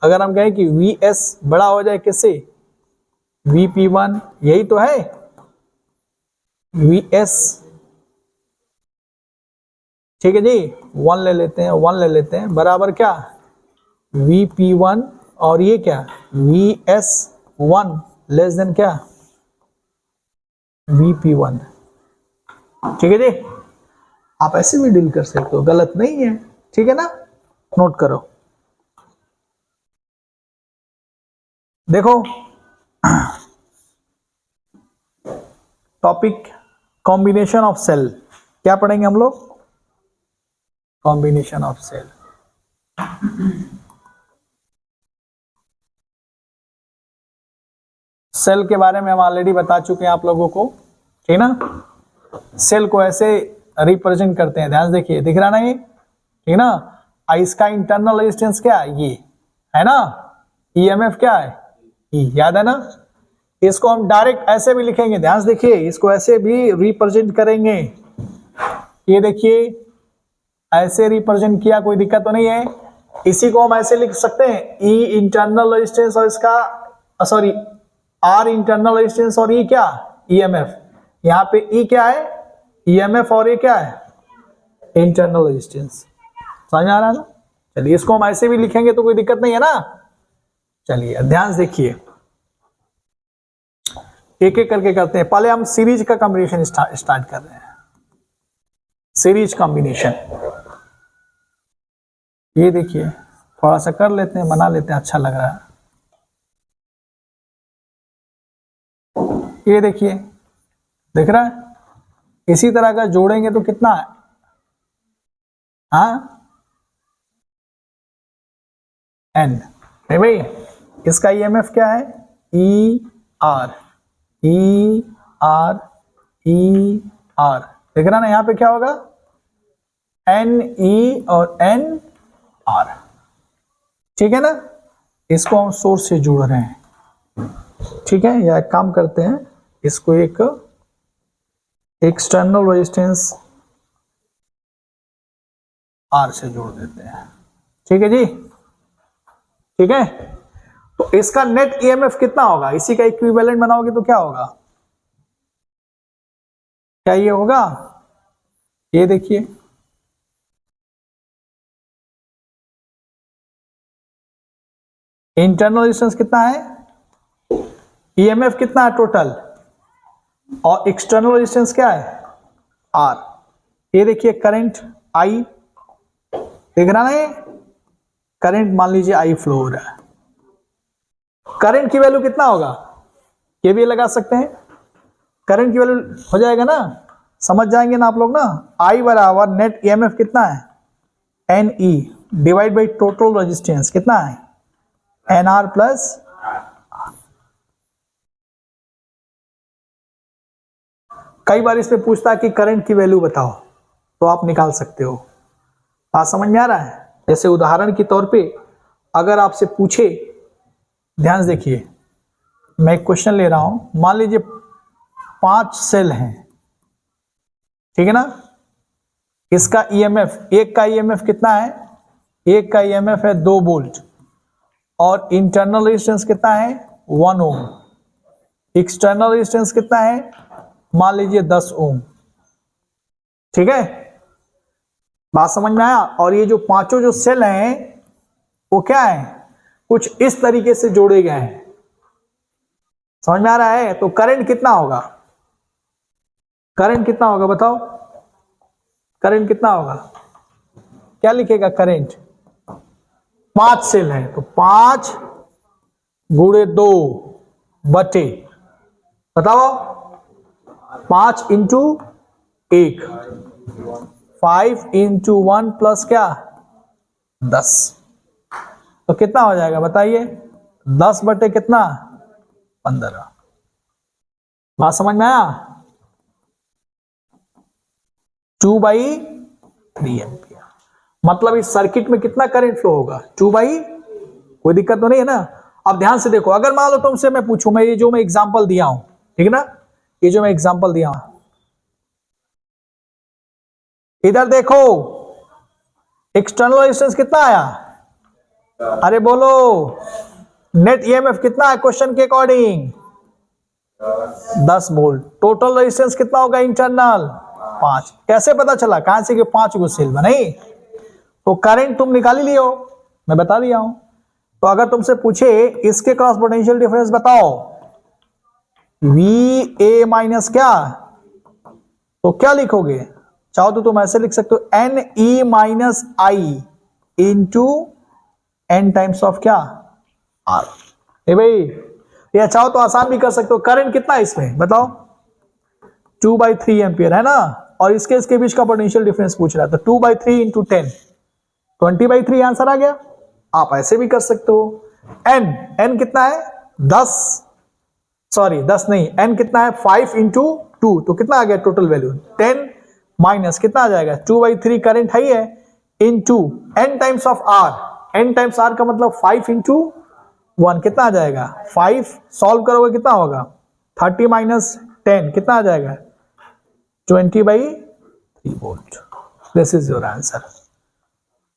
अगर हम कहें कि Vs बड़ा हो जाए किससे, Vp1, यही तो है, Vs, ठीक है जी, 1 ले लेते हैं, 1 ले लेते हैं, बराबर क्या, Vp1, और ये क्या, Vs1 लेस देन क्या, Vp1, ठीक है जी? आप ऐसे भी डील कर सकते हो, गलत नहीं है, ठीक है ना? नोट करो, देखो टॉपिक कॉम्बिनेशन ऑफ सेल, क्या पढ़ेंगे हम लोग, कॉम्बिनेशन ऑफ सेल। सेल के बारे में हम ऑलरेडी बता चुके हैं आप लोगों को, ठीक ना? सेल को ऐसे रिप्रेजेंट करते हैं, ध्यान से देखिए, दिख रहा ना ये, ठीक ना? इसका इंटरनल रेजिस्टेंस क्या है, ये है ना, EMF क्या है, E, याद है ना? इसको हम डायरेक्ट ऐसे भी लिखेंगे, ध्यान से देखिए, इसको ऐसे भी रिप्रेजेंट करेंगे। ये देखिए ऐसे रिप्रेजेंट किया, कोई दिक्कत तो नहीं है। इसी को हम ऐसे लिख सकते हैं, ई इंटरनल रेजिस्टेंस और इसका सॉरी आर इंटरनल रेजिस्टेंस और ई क्या, ईएमएफ। यहाँ पे ई क्या है, ईएमएफ, और ये क्या है, इंटरनल रेजिस्टेंस। समझ में आ रहा है ना? चलिए इसको हम ऐसे भी लिखेंगे तो कोई दिक्कत नहीं है ना। चलिए ध्यान से देखिए, एक एक करके करते हैं। पहले हम सीरीज का कॉम्बिनेशन स्टार्ट कर रहे हैं। सीरीज कॉम्बिनेशन, ये देखिए थोड़ा सा कर लेते हैं, बना लेते हैं, अच्छा लग रहा है। ये देखिए दिख रहा है, इसी तरह का जोड़ेंगे तो कितना है, हाँ एन। नहीं भाई, इसका ईएमएफ क्या है, E R, E R, E R. देख रहा ना, यहां पे क्या होगा, एन ई और एन आर। ठीक है ना, इसको हम सोर्स से जोड़ रहे हैं। ठीक है, या एक काम करते हैं, इसको एक एक्सटर्नल रेजिस्टेंस आर से जोड़ देते हैं। ठीक है जी, ठीक है। तो इसका नेट ईएमएफ कितना होगा, इसी का इक्विवेलेंट बनाओगे तो क्या होगा, क्या ये होगा, ये देखिए इंटरनल रेजिस्टेंस कितना है, ईएमएफ कितना है टोटल, और एक्सटर्नल रेजिस्टेंस क्या है, आर। ये देखिए करंट आई, देख रहा ना, ये करंट मान लीजिए आई फ्लो हो रहा है। करंट की वैल्यू कितना होगा, ये भी लगा सकते हैं, करंट की वैल्यू हो जाएगा ना, समझ जाएंगे ना आप लोग ना। आई बराबर नेट ईएमएफ कितना है, N E divide by total resistance कितना है, एन आर प्लस। कई बार इसमें पूछता है कि करंट की वैल्यू बताओ, तो आप निकाल सकते हो। बात समझ में आ रहा है? जैसे उदाहरण के तौर पे अगर आपसे पूछे, ध्यान से देखिए, मैं एक क्वेश्चन ले रहा हूं, मान लीजिए 5 सेल हैं, ठीक है ना। इसका ईएमएफ, एक का ईएमएफ कितना है, एक का ईएमएफ है 2 वोल्ट, और इंटरनल रेजिस्टेंस कितना है 1 ओम, एक्सटर्नल रेजिस्टेंस कितना है मान लीजिए 10 ओम। ठीक है, बात समझ में आया। और ये जो पांचों जो सेल हैं वो क्या है, कुछ इस तरीके से जोड़े गए हैं, समझ में आ रहा है। तो करंट कितना होगा, करंट कितना होगा बताओ, करंट कितना होगा, क्या लिखेगा करंट, 5 सेल है तो 5 गुणे 2 बटे, बताओ 5 इंटू 1, 5 इंटू 1 प्लस क्या 10, तो कितना हो जाएगा बताइए, 10 बटे कितना 15। बात समझ में आया, 2/3 एम्पियर। मतलब इस सर्किट में कितना करंट फ्लो होगा 2/, कोई दिक्कत तो नहीं है ना। अब ध्यान से देखो, अगर मान लो तुमसे मैं पूछूं, मैं ये जो मैं एग्जांपल दिया हूं, ठीक है ना, ये जो मैं एग्जांपल दिया हूं, इधर देखो एक्सटर्नल रेजिस्टेंस कितना आया, अरे बोलो, नेट ईएमएफ कितना है क्वेश्चन के अकॉर्डिंग 10 वोल्ट, टोटल रेजिस्टेंस कितना होगा इंटरनल 5। कैसे पता चला, कहां से कि 5 गो सेल बने, तो करंट तुम निकाल ही लियो, मैं बता दिया हूं। तो अगर तुमसे पूछे इसके क्रॉस पोटेंशियल डिफरेंस बताओ, वी ए माइनस क्या, तो क्या लिखोगे, चाहो तो तुम ऐसे लिख सकते हो, N E minus I into N times of क्या आर। ए भाई, या चाहो तो आसान भी कर सकते हो, करंट कितना है इसमें बताओ 2/3 एम्पियर है ना, और इसके बीच का पोटेंशियल डिफरेंस पूछ रहा है, तो 2/3 इंटू 10 20/3 आंसर आ गया। आप ऐसे भी कर सकते हो, एन कितना है 10 नहीं, एन कितना है 5 इंटू 2, तो कितना आ गया टोटल वैल्यू 10 माइनस कितना आ जाएगा 2/3 करंट है ही है, into N times of R, N times R का मतलब 5 इंटू 1 कितना आ जाएगा 5, सॉल्व करोगे कितना होगा 30 माइनस 10 कितना आ जाएगा 20/3 volt. This is your answer.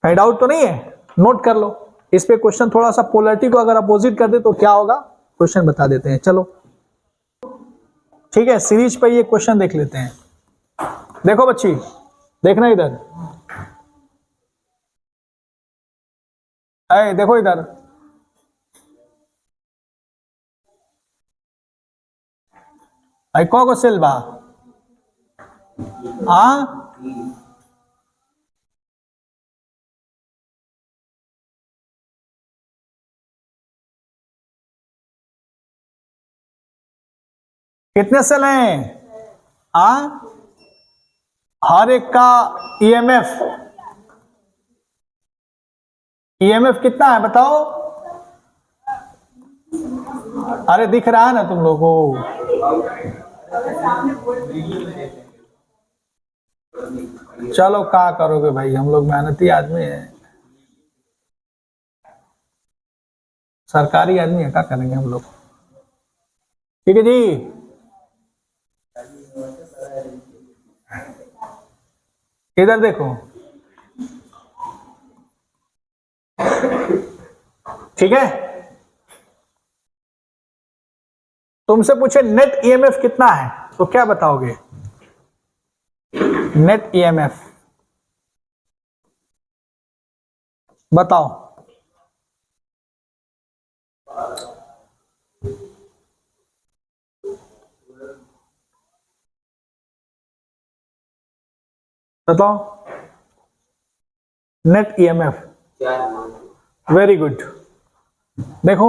कहीं डाउट तो नहीं है, नोट कर लो। इस पे क्वेश्चन थोड़ा सा पोलैरिटी को अगर अपोजिट कर दे तो क्या होगा क्वेश्चन बता देते हैं। चलो ठीक है, सीरीज पे ये क्वेश्चन देख लेते हैं। देखो बच्ची, देखना इधर, देखो इधर, को सिल्वा हाँ कितने सेल हैं हर एक का ईएमएफ कितना है बताओ। अरे दिख रहा है ना तुम लोगों को। चलो क्या करोगे भाई, हम लोग मेहनती आदमी है, सरकारी आदमी है, क्या करेंगे हम लोग। ठीक है जी, इधर देखो, ठीक है। तुमसे पूछे नेट ईएमएफ कितना है तो क्या बताओगे। नेट ईएमएफ बताओ। बताओ नेट ईएमएफ। Very good. देखो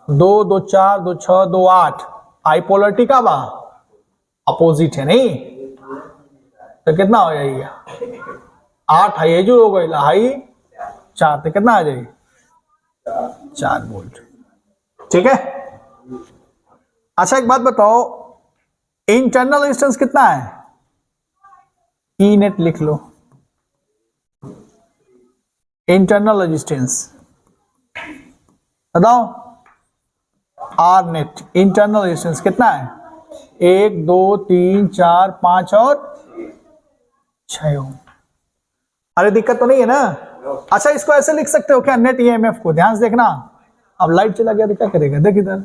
2 2 4 2 6 2 8 आई पोलरिटी का बा अपोजिट है नहीं, तो कितना हो जाएगा 8 हाई जो हो गई हाई 4 तो कितना आ जाएगी 4 वोल्ट। ठीक है। अच्छा एक बात बताओ, इंटरनल रेजिस्टेंस कितना है। ई नेट लिख लो, इंटरनल रेजिस्टेंस बताओ। आर नेट इंटरनल रेजिस्टेंस कितना है 1 2 3 4 5 और 6 ओम। अरे दिक्कत तो नहीं है ना। अच्छा इसको ऐसे लिख सकते हो क्या नेट ईएमएफ को, ध्यान से देखना। अब लाइट चला गया तो क्या करेगा, देख इधर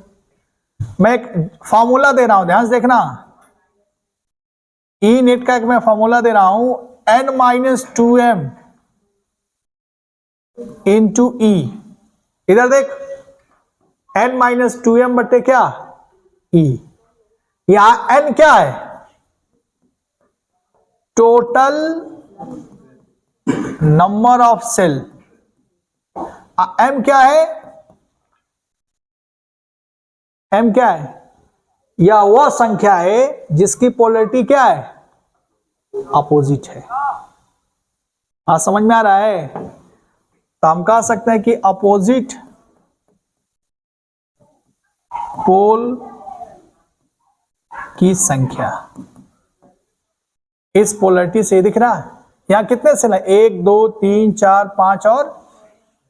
मैं एक फॉर्मूला दे रहा हूं, ध्यान से देखना। ई नेट का एक मैं फॉर्मूला दे रहा हूं n-2m इंटू ई। इधर देख n-2m बटे क्या ई। यहां n क्या है total number of cell, m क्या है, m क्या है, यह वह संख्या है जिसकी पोलरिटी क्या है अपोजिट है। हाँ समझ में आ रहा है। तो हम कह सकते हैं कि अपोजिट पोल की संख्या इस पोलरिटी से दिख रहा है। यहां कितने सेल है 1 2 3 4 5 और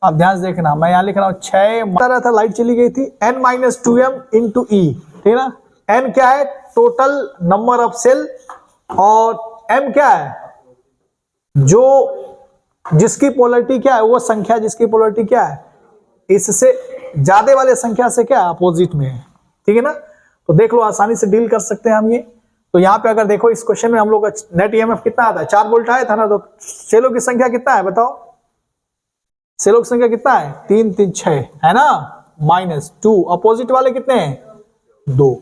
अब ध्यान से देखना मैं यहां लिख रहा हूं 6 रहा था, लाइट चली गई थी। n-2m इंटू ई, ठीक ना। n क्या है टोटल नंबर ऑफ सेल और m क्या है जो जिसकी पोलरिटी क्या है वो संख्या जिसकी पोलरिटी क्या है इससे ज्यादा वाले संख्या से क्या अपोजिट में है। ठीक है ना। तो देख लो आसानी से डील कर सकते हैं हम ये। तो यहाँ पे अगर देखो इस क्वेश्चन में हम लोग का नेट ईएमएफ कितना आता है 4 वोल्ट आया था ना, तो सेलों की संख्या कितना है बताओ। सेलों की संख्या कितना है 3 3 6 है ना, -2 अपोजिट वाले कितने हैं 2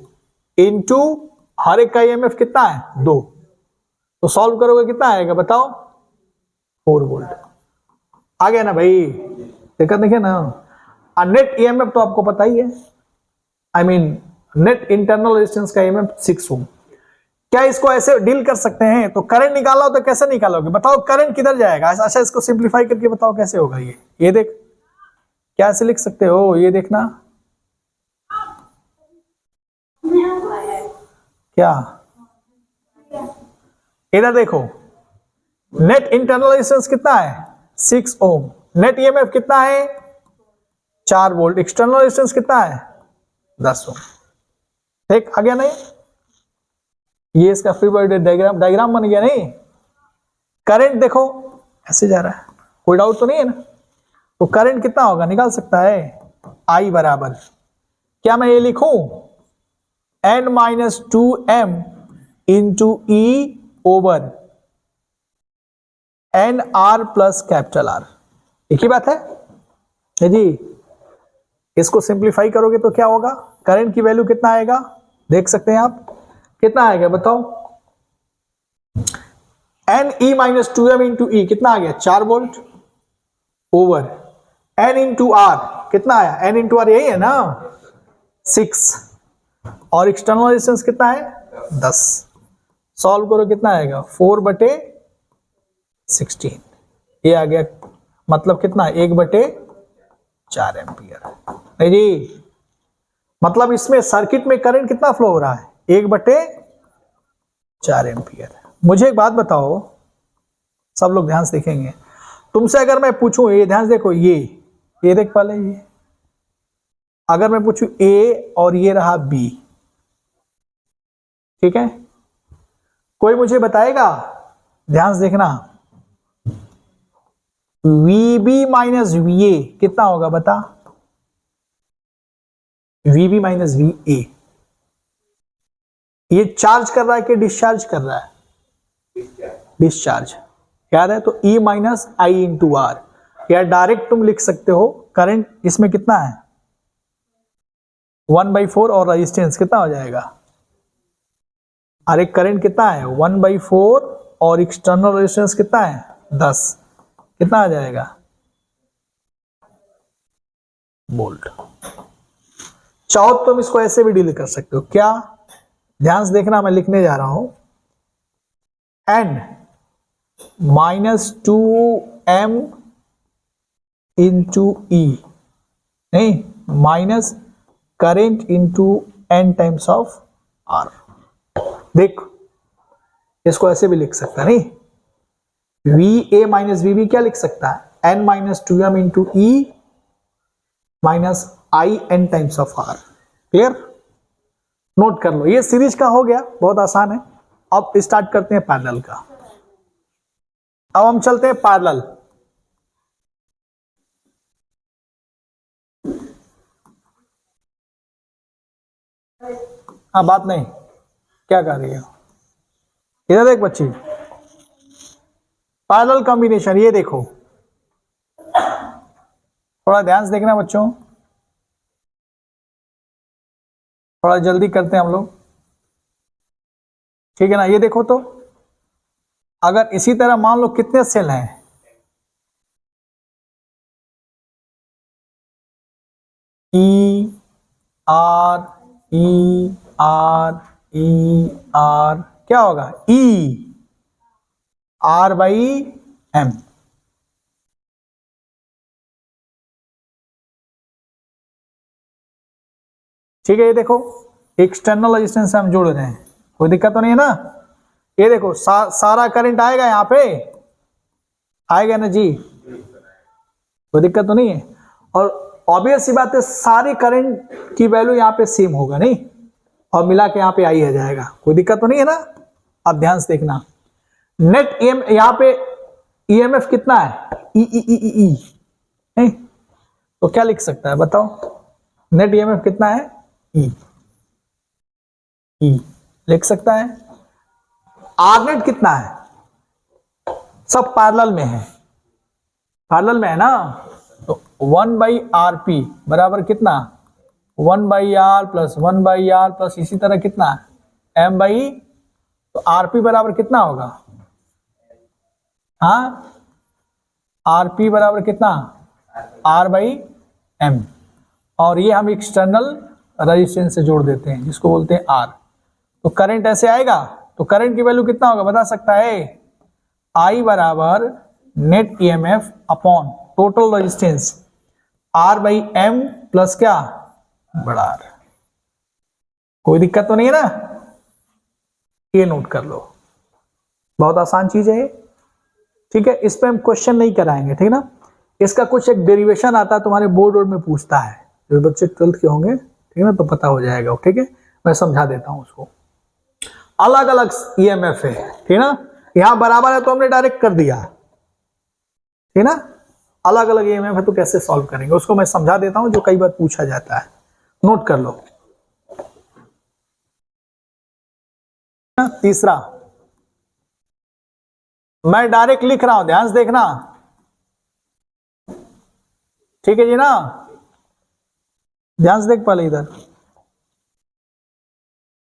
इंटू हर एक का ईएमएफ कितना है 2, तो सॉल्व करोगे कितना आएगा बताओ 4 वोल्ट। आ गया ना भाई, दिक्कत नहीं है ना। नेट ईएमएफ तो आपको पता ही है, I mean net internal resistance का ईएमएफ 6 ओम। क्या इसको ऐसे डील कर सकते हैं, तो करंट निकाला हो तो कैसे निकालोगे बताओ, करंट किधर जाएगा। अच्छा इसको सिंप्लीफाई करके बताओ कैसे होगा ये देख क्या ऐसे लिख सकते हो, ये देखना क्या इधर देखो नेट इंटरनल रेजिस्टेंस कितना है 6 ओम, नेट ईएमएफ कितना है 4 वोल्ट, एक्सटर्नल रेजिस्टेंस कितना है 10 ओम। ठीक, आ गया नहीं? ये इसका फ्री बॉडी डायग्राम बन गया नहीं? करंट देखो ऐसे जा रहा है, कोई डाउट तो नहीं है ना? तो करंट कितना होगा निकाल सकता है, I बराबर, क्या मैं ये लिखूं n-2m into E over NR plus capital R, एक ही बात है जी। इसको सिंप्लीफाई करोगे तो क्या होगा, करंट की वैल्यू कितना आएगा देख सकते हैं आप, कितना आएगा बताओ, NE-2m इंटू E कितना आ गया 4 volt over N into R कितना आया, N इंटू R यही है ना 6, और एक्सटर्नल रेजिस्टेंस कितना है 10। सॉल्व करो कितना आएगा 4/16, ये आ गया, मतलब कितना 1/4 एम्पियर। नहीं जी, मतलब इसमें सर्किट में करंट कितना फ्लो हो रहा है 1/4 एम्पियर। मुझे एक बात बताओ, सब लोग ध्यान से देखेंगे, तुमसे अगर मैं पूछूं, ये ध्यान से देखो, ये देख पा ले, ये अगर मैं पूछूं ए और ये रहा बी, ठीक है, कोई मुझे बताएगा, ध्यान से देखना, VB माइनस VA कितना होगा बता, VB माइनस VA, ये चार्ज कर रहा है कि डिस्चार्ज कर रहा है, डिस्चार्ज, याद है? तो E minus I into R, या डायरेक्ट तुम लिख सकते हो करंट इसमें कितना है 1/4, और रेजिस्टेंस कितना हो जाएगा, अरे करंट कितना है 1/4 और एक्सटर्नल रेजिस्टेंस कितना है 10, कितना आ जाएगा वोल्ट। चाहो तुम इसको ऐसे भी डील कर सकते हो, क्या, ध्यान से देखना, मैं लिखने जा रहा हूं n-2m इंटू E, नहीं, minus current into n times of R। देख, इसको ऐसे भी लिख सकता है, नहीं, VA माइनस VB क्या लिख सकता है, n-2m into E minus IN times of R। Clear, note कर लो, ये सीरीज का हो गया, बहुत आसान है। अब स्टार्ट करते हैं पैरेलल का। अब हम चलते हैं पैरेलल, हाँ बात नहीं, क्या कर रही हो, इधर देख बच्ची, पैरेलल कॉम्बिनेशन, ये देखो, थोड़ा ध्यान से देखना बच्चों, थोड़ा जल्दी करते हैं हम लोग, ठीक है ना। ये देखो तो, अगर इसी तरह मान लो कितने सेल हैं, E R E R E R, क्या होगा E R/M, ठीक है। ये देखो एक्सटर्नल रेजिस्टेंस हम जोड़ रहे हैं, कोई दिक्कत तो नहीं है ना। ये देखो सारा करंट आएगा यहाँ पे, आएगा ना जी, कोई दिक्कत तो नहीं है। और ऑब्वियस सी बात है, सारे करंट की वैल्यू यहाँ पे सेम होगा, नहीं, और मिला के यहाँ पे आई आ जाएगा, कोई दिक्कत तो नहीं है ना। अब ध्यान से देखना, नेट EM यहाँ पे EMF कितना है E, नहीं, तो क्या लिख सकता है बताओ, नेट EMF कितना है E लिख सकता है। R नेट कितना है, सब पैरेलल में है, पैरेलल में है ना, तो 1/RP बराबर कितना 1/R प्लस 1/R प्लस इसी तरह कितना M/E, तो RP बराबर कितना होगा, हाँ, RP बराबर कितना R/M, और ये हम एक्सटर्नल रेजिस्टेंस से जोड़ देते हैं जिसको बोलते हैं R। तो करंट ऐसे आएगा, तो करंट की वैल्यू कितना होगा बता सकता है, I बराबर net EMF upon total resistance R/M plus क्या बड़ा R। कोई दिक्कत तो नहीं है ना, ये नोट कर लो, बहुत आसान चीज है ये, ठीक है। इस पे हम क्वेश्चन नहीं कराएंगे, ठीक है ना, इसका कुछ एक डेरिवेशन आता है, तुम्हारे बोर्ड में पूछता है, जो बच्चे 12th के होंगे, ठीक है ना, तो पता हो जाएगा, ठीक है, मैं समझा देता हूं उसको। अलग अलग ईएमएफ है, ठीक ना, यहां बराबर है तो हमने डायरेक्ट कर दिया, ठीक ना, अलग अलग ईएमएफ है तो कैसे सॉल्व करेंगे उसको मैं समझा देता हूं, जो कई बार पूछा जाता है, नोट कर लो। तीसरा, मैं डायरेक्ट लिख रहा हूं, ध्यान से देखना, ठीक है जी ना, ध्यान से देख, पहले इधर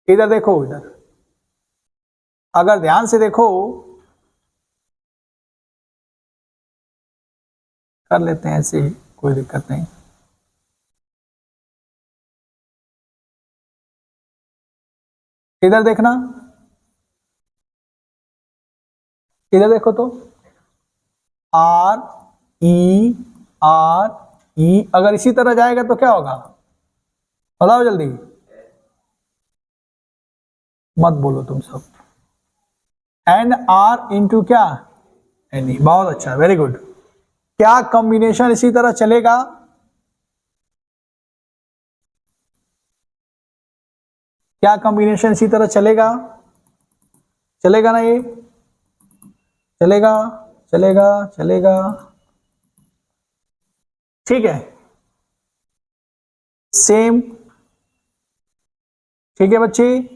इधर देखो, इधर अगर ध्यान से देखो, कर लेते हैं ऐसे ही, कोई दिक्कत नहीं। इधर देखना, इधर देखो तो, आर ई, अगर इसी तरह जाएगा तो क्या होगा, बताओ जल्दी, मत बोलो तुम सब, एन आर इंटू क्या, एन ई, बहुत अच्छा, वेरी गुड। क्या कॉम्बिनेशन इसी तरह चलेगा, क्या कॉम्बिनेशन इसी तरह चलेगा, चलेगा ना, ये चलेगा, चलेगा, चलेगा, ठीक है, सेम, ठीक है बच्ची,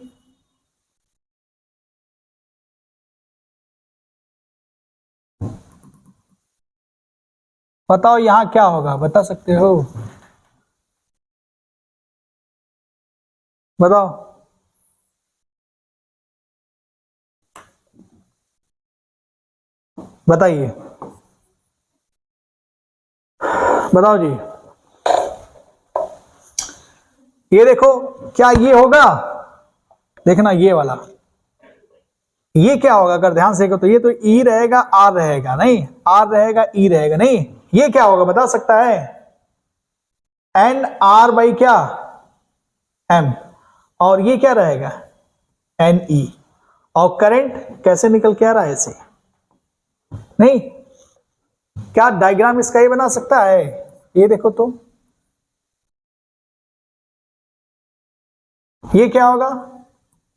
बताओ यहां क्या होगा, बता सकते हो, बताओ, बताइए, बताओ जी, ये देखो, क्या ये होगा, देखना ये वाला, ये क्या होगा, अगर ध्यान से देखो तो ये तो ई रहेगा, आर रहेगा नहीं, आर रहेगा, ई रहेगा नहीं, ये क्या होगा बता सकता है, एन आर बाई क्या, एम, और ये क्या रहेगा, एन ई, और करंट कैसे निकल के आ रहा है ऐसे, नहीं, क्या डायग्राम इसका ही बना सकता है, ये देखो तो, ये क्या होगा,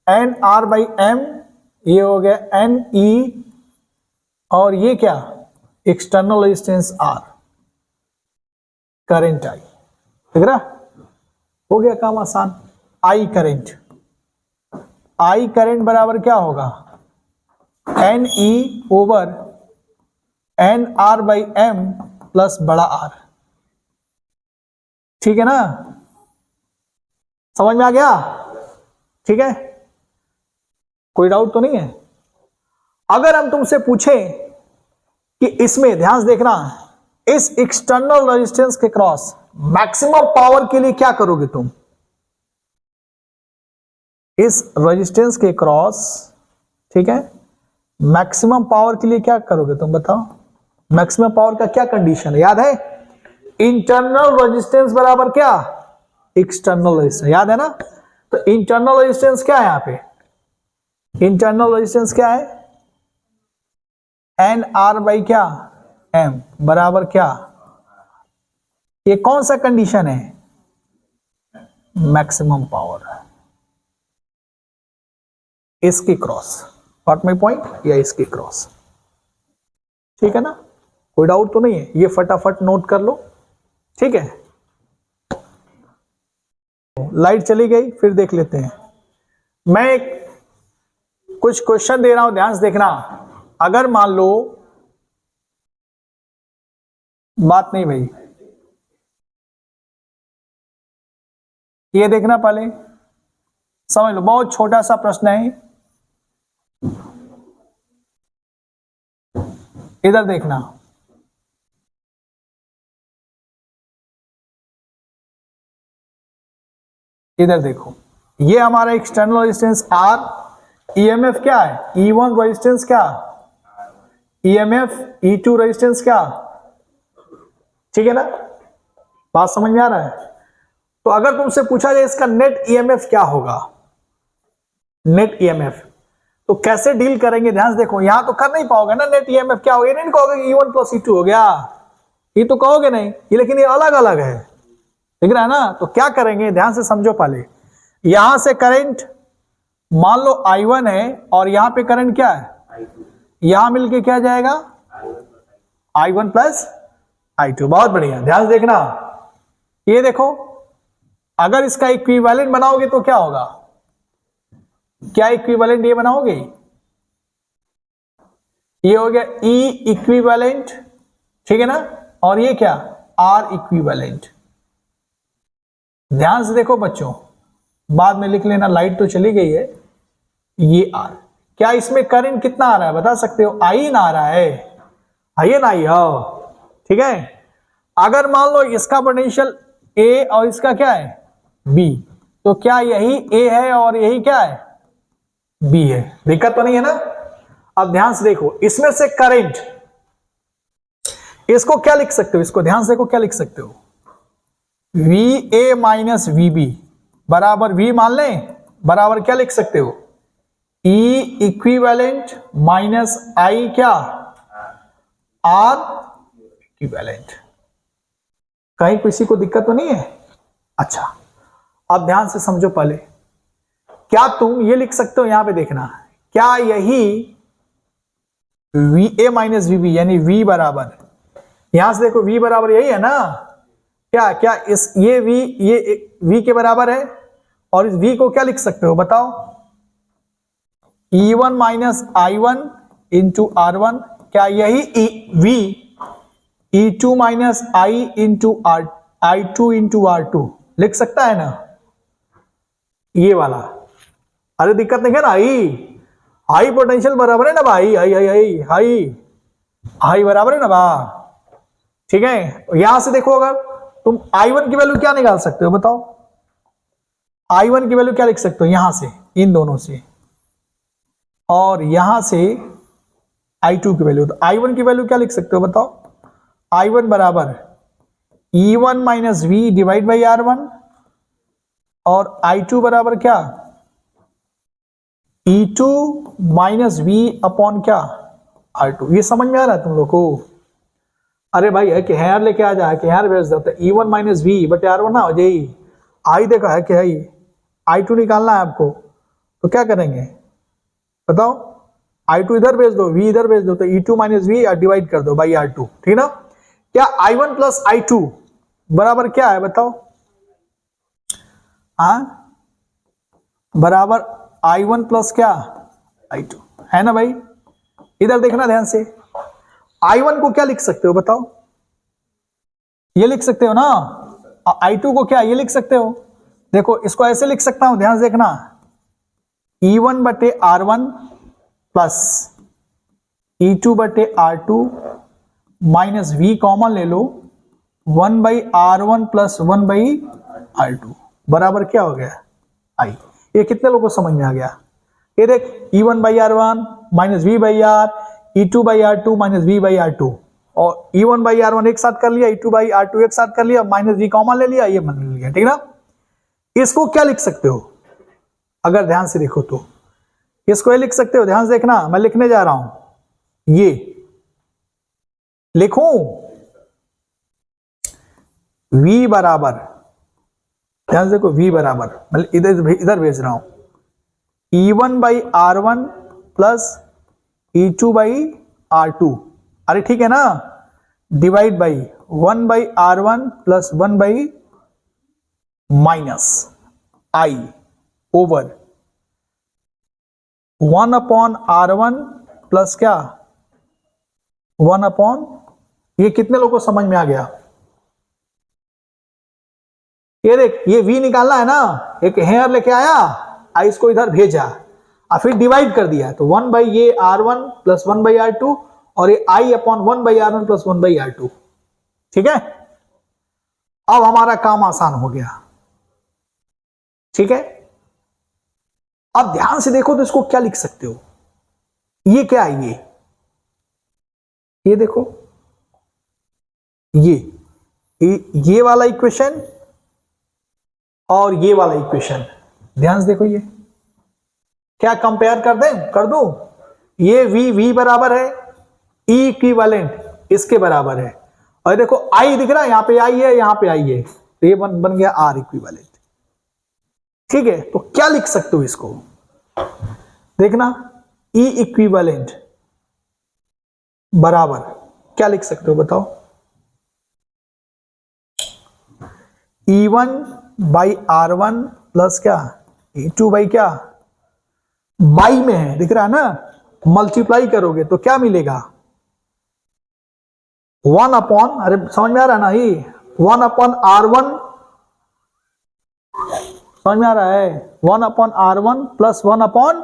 एन आर बाई एम, ये हो गया एन ई, और ये क्या, external resistance R, current I, ठीक है, हो गया काम आसान। आई करंट बराबर क्या होगा, N E over N R by M plus बड़ा आर, ठीक है ना, समझ में आ गया, ठीक है, कोई डाउट तो नहीं है। अगर हम तुमसे पूछें कि इसमें ध्यान से देखना, इस एक्सटर्नल रेजिस्टेंस के क्रॉस मैक्सिमम पावर के लिए क्या करोगे तुम, इस रेजिस्टेंस के क्रॉस, ठीक है, मैक्सिमम पावर के लिए क्या करोगे तुम, बताओ, मैक्सिमम पावर का क्या कंडीशन है, याद है, इंटरनल रेजिस्टेंस बराबर क्या, एक्सटर्नल रेजिस्टेंस, याद है ना, तो इंटरनल रेजिस्टेंस क्या है यहां पे, इंटरनल रेजिस्टेंस क्या है, एन आर बाई क्या, एम बराबर क्या, ये कौन सा कंडीशन है, मैक्सिमम पावर, इसके क्रॉस, गॉट माय पॉइंट, या इसके क्रॉस, ठीक है ना, कोई डाउट तो नहीं है, ये फटाफट नोट कर लो, ठीक है। लाइट चली गई, फिर देख लेते हैं, मैं कुछ क्वेश्चन दे रहा हूं, ध्यान से देखना, अगर मान लो, बात नहीं भाई, ये देखना पहले, समझ लो, बहुत छोटा सा प्रश्न है, इधर देखना, इधर देखो, ये हमारा एक्सटर्नल रेजिस्टेंस आर, ईएमएफ क्या है, E1 रेजिस्टेंस क्या, ईएमएफ E2 रेजिस्टेंस क्या, ठीक है ना, बात समझ में आ रहा है। तो अगर तुमसे पूछा जाए इसका नेट ईएमएफ क्या होगा, नेट ईएमएफ, तो कैसे डील करेंगे, ध्यान से देखो, यहां तो कर नहीं पाओगे ना, नेट ईएमएफ क्या होगा, ये नहीं कहोगे E1 प्लस E2 हो गया, ये तो कहोगे नहीं ये, लेकिन ये अलग अलग है, दिख रहा है ना। तो क्या करेंगे, ध्यान से समझो। पहले यहां से करंट मान लो I1 है और यहां पे करंट क्या है, यहां मिलके क्या जाएगा, I1 प्लस I2। बहुत बढ़िया, ध्यान से देखना। ये देखो, अगर इसका इक्विवेलेंट बनाओगे तो क्या होगा, क्या इक्विवेलेंट ये बनाओगे, ये हो गया E इक्विवेलेंट, ठीक है ना, और ये क्या R इक्विवेलेंट। ध्यान से देखो बच्चों, बाद में लिख लेना, लाइट तो चली गई है। ये R, क्या इसमें करंट कितना आ रहा है बता सकते हो, आई ना आ रहा है, आइए ना आई हो, ठीक है। अगर मान लो इसका पोटेंशियल A और इसका क्या है B, तो क्या यही A है और यही क्या है B है, दिक्कत तो नहीं है ना। अब ध्यान से देखो, इसमें से करंट, इसको क्या लिख सकते हो, इसको ध्यान से देखो, क्या लिख सकते हो, VA माइनस VB बराबर V मान लें, बराबर क्या लिख सकते हो, E इक्विवेलेंट माइनस I क्या R इक्विवेलेंट। कहीं किसी को दिक्कत तो नहीं है। अच्छा, अब ध्यान से समझो। पहले क्या तुम ये लिख सकते हो, यहां पे देखना, क्या यही VA माइनस VB यानी V बराबर, यहां से देखो V बराबर यही है ना, क्या क्या इस ये V के बराबर है, और इस V को क्या लिख सकते हो बताओ, E1 minus I1 into R1, क्या यही V E2 minus I into I2 into R2 लिख सकता है ना, ये वाला। अरे दिक्कत नहीं है ना, हाई पोटेंशियल बराबर है ना भाई, high high high high high बराबर है ना बा, ठीक है। यहां से देखो, अगर तुम I1 की वैल्यू क्या निकाल सकते हो बताओ, I1 की वैल्यू क्या लिख सकते हो, यहां से इन दोनों से, और यहां से I2 की वैल्यू, तो I1 की वैल्यू क्या लिख सकते हो बताओ, I1 बराबर E1 minus V divide by R1, और I2 बराबर क्या E2 माइनस V अपॉन क्या R2। ये समझ में आ रहा है तुम लोग को। अरे भाई है कि हेयर लेके आ जा, कि हेयर भेज देता है, E1 माइनस V बटे R1 ना हो जाए, आई देखा है कि है, I2 निकालना है आपको, तो क्या करेंगे बताओ, I2 इधर भेज दो, V इधर भेज दो, तो E2 माइनस V डिवाइड कर दो बाई R2, ठीक ना। क्या I1 प्लस I2 बराबर क्या है बताओ, हाँ बराबर I1 प्लस क्या I2 है ना भाई। इधर देखना ध्यान से, I1 को क्या लिख सकते हो बताओ, ये लिख सकते हो ना, I2 को क्या ये लिख सकते हो, देखो इसको ऐसे लिख सकता हूं, ध्यान से देखना, E1 बटे R1 प्लस E2 बटे R2 माइनस V कॉमन ले लो, 1 by R1 plus 1 by R2 बराबर क्या हो गया I। ये कितने लोगों को समझ में आ गया, ये देख E1 by R1 minus V by R, E2 by R2 minus V by R2, और E1 बाई R1 एक साथ कर लिया, E2 बाई R2 एक साथ कर लिया, माइनस V कॉमन ले लिया, ये मन मिल गया, ठीक ना। इसको क्या लिख सकते हो, अगर ध्यान से देखो तो इसको ये लिख सकते हो, ध्यान से देखना, मैं लिखने जा रहा हूं, ये लिखूं V बराबर, ध्यान से देखो V बराबर, मैं इधर भेज रहा हूं, E1 by R1 plus E2 by R2, अरे ठीक है ना, divide by 1 by R1 plus 1 by minus I over 1 upon R1 plus क्या 1 अपॉन, ये कितने लोगों को समझ में आ गया, ये देख ये V निकालना है ना, एक हेयर लेके आया, आई इसको इधर भेजा और फिर डिवाइड कर दिया, तो 1 बाई ये R1 प्लस 1 बाई R2, और ये I upon 1 by R1 plus 1 by R2, ठीक है। अब हमारा काम आसान हो गया, ठीक है। अब ध्यान से देखो तो इसको क्या लिख सकते हो, ये क्या है, ये देखो, ये वाला इक्वेशन और ये वाला इक्वेशन, ध्यान से देखो, ये क्या कंपेयर कर दूं, ये V बराबर है E इक्विवेलेंट इसके बराबर है, और देखो आई दिख रहा है, यहाँ पे आई है, यहाँ पे आई है, तो ये बन गया आर इक्विवेलेंट। ठीक है, तो क्या लिख सकते हो इसको, देखना, ई इक्विवेलेंट बराबर क्या लिख सकते हो बताओ, E1 बाई R1 प्लस क्या E2 बाई क्या, बाई में है दिख रहा है ना, मल्टीप्लाई करोगे तो क्या मिलेगा 1 अपॉन, अरे समझ में आ रहा है ना, ये 1 अपॉन R1, समझ में आ रहा है, 1 अपॉन R1 प्लस 1 अपॉन,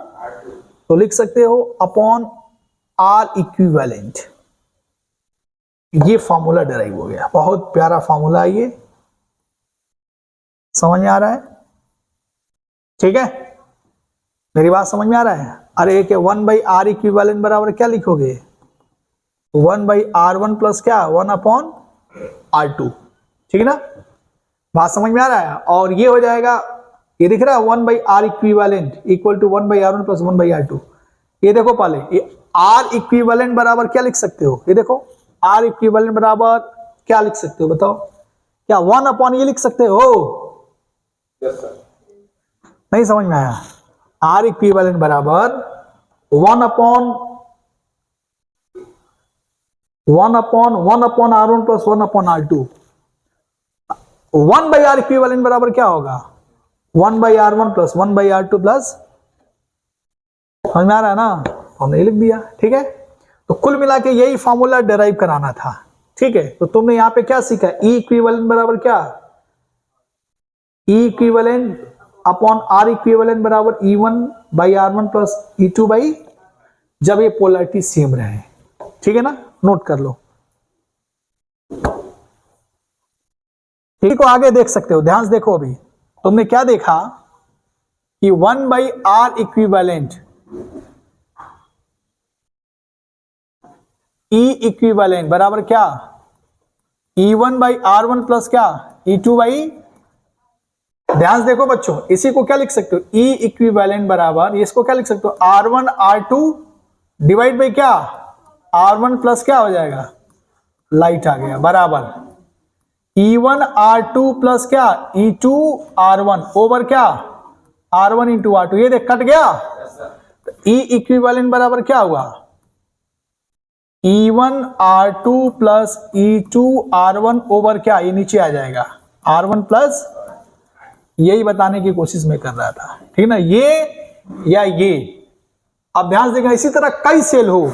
तो लिख सकते हो अपॉन आर इक्विवेलेंट। ये फॉर्मूला डिराइव हो गया, बहुत प्यारा फॉर्मूला है ये, समझ में आ रहा है, ठीक है, मेरी बात समझ में आ रहा है। अरे एक 1 बाई आर इक्विवेलेंट बराबर क्या लिखोगे 1 बाई R1 प्लस क्या 1 अपॉन R2, ठीक है ना, बात समझ में आ रहा है। और ये हो जाएगा, ये दिख रहा है 1 by R equivalent equal to 1 by R1 plus 1 by R2। ये देखो पहले ये आर इक्विवेलेंट बराबर क्या लिख सकते हो, ये देखो आर इक्विवेलेंट बराबर क्या लिख सकते हो बताओ, क्या 1 अपॉन ये लिख सकते हो, नहीं समझ में आया, आर इक्विवेलेंट बराबर 1 upon R1 plus 1 upon R2। 1 by R equivalent बराबर क्या होगा 1 by R1 plus 1 by R2 plus, समझ में आ रहा है ना, हमने लिख दिया, ठीक है। तो कुल मिला के यही फॉर्मूला डिराइव कराना था, ठीक है। तो तुमने यहां पे क्या सीखा, ई इक्विवेलेंट बराबर क्या, ई इक्विवेलेंट अपॉन आर इक्विवेलेंट बराबर E1 by R1 plus E2 by, जब ये पोलैरिटी सेम रहे, ठीक है ना, नोट कर लो। ठीक है, आगे देख सकते हो, ध्यान से देखो, अभी तुमने क्या देखा कि 1 by R equivalent, E equivalent बराबर क्या E1 बाई R1 प्लस क्या E2 बाई, ध्यान से देखो बच्चों, इसी को क्या लिख सकते हो, ई इक्विवेलेंट बराबर, इसको क्या लिख सकते हो R1 R2 डिवाइड बाई क्या R1 प्लस क्या हो जाएगा, लाइट आ गया, बराबर E1 R2 प्लस क्या E2 R1 ओवर क्या R1 इंटू R2, ये देख कट गया, ई इक्विवेलेंट बराबर क्या हुआ E1 R2 plus E2 R1 over क्या, ये नीचे आ जाएगा R1 प्लस, यही बताने की कोशिश में कर रहा था, ठीक ना, ये या ये। अब ध्यान से देखना, इसी तरह कई सेल हो,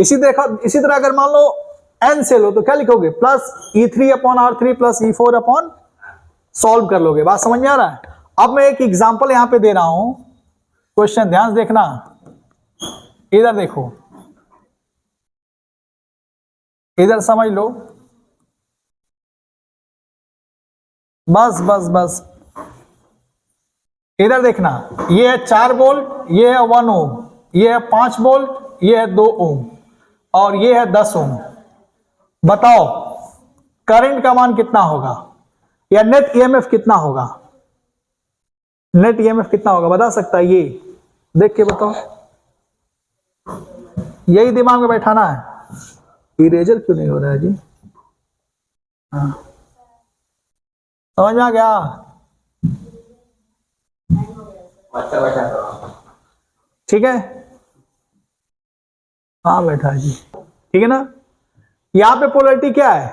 इसी तरह अगर मान लो n सेल हो तो क्या लिखोगे plus E3 upon R3 plus E4 upon, solve कर लोगे, बात समझ में आ रहा है। अब मैं एक एग्जांपल यहां पे दे रहा हूं, क्वेश्चन ध्यान से देखना, इधर देखो, इधर समझ लो, बस बस बस, इधर देखना, ये है 4 वोल्ट, ये है 1 ओम, ये है 5 वोल्ट, ये है 2 ओम, और ये है 10 ओम। बताओ करंट का मान कितना होगा, या नेट ईएमएफ कितना होगा, नेट ईएमएफ कितना होगा बता सकता है, ये देख के बताओ, यही दिमाग में बैठाना है। इरेजर क्यों नहीं हो रहा है जी, हाँ समझ में आ गया, ठीक है, हाँ बैठा है जी, ठीक है ना। यहां पे पोलैरिटी क्या है,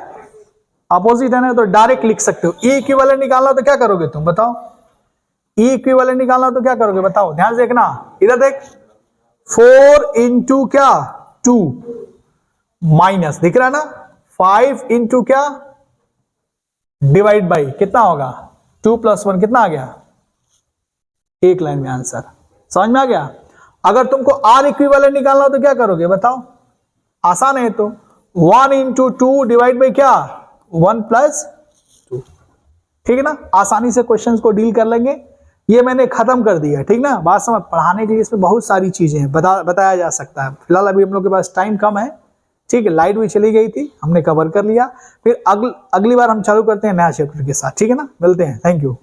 अपोजिट है ना, तो डायरेक्ट लिख सकते हो। ई इक्विवेलेंट निकालना तो क्या करोगे तुम बताओ, ई इक्विवेलेंट निकालना तो क्या करोगे बताओ, ध्यान से देखना, इधर देख 4 इंटू क्या 2 माइनस, दिख रहा है ना 5 इंटू क्या डिवाइड बाई, कितना होगा 2 प्लस 1, कितना आ गया, एक लाइन में आंसर, समझ में आ गया। अगर तुमको आर इक्विवेलेंट निकालना हो तो क्या करोगे बताओ, आसान है, तो 1 इंटू 2 डिवाइड बाई क्या 1 प्लस 2, ठीक है ना, आसानी से क्वेश्चंस को डील कर लेंगे। ये मैंने खत्म कर दिया, ठीक ना, बात समझ, पढ़ाने के लिए इसमें बहुत सारी चीजें हैं, बताया जा सकता है। फिलहाल अभी हम लोग के पास टाइम कम है, ठीक है, लाइट भी चली गई थी, हमने कवर कर लिया, फिर अगली बार हम चालू करते हैं नया चैप्टर के साथ, ठीक है ना, मिलते हैं, थैंक यू।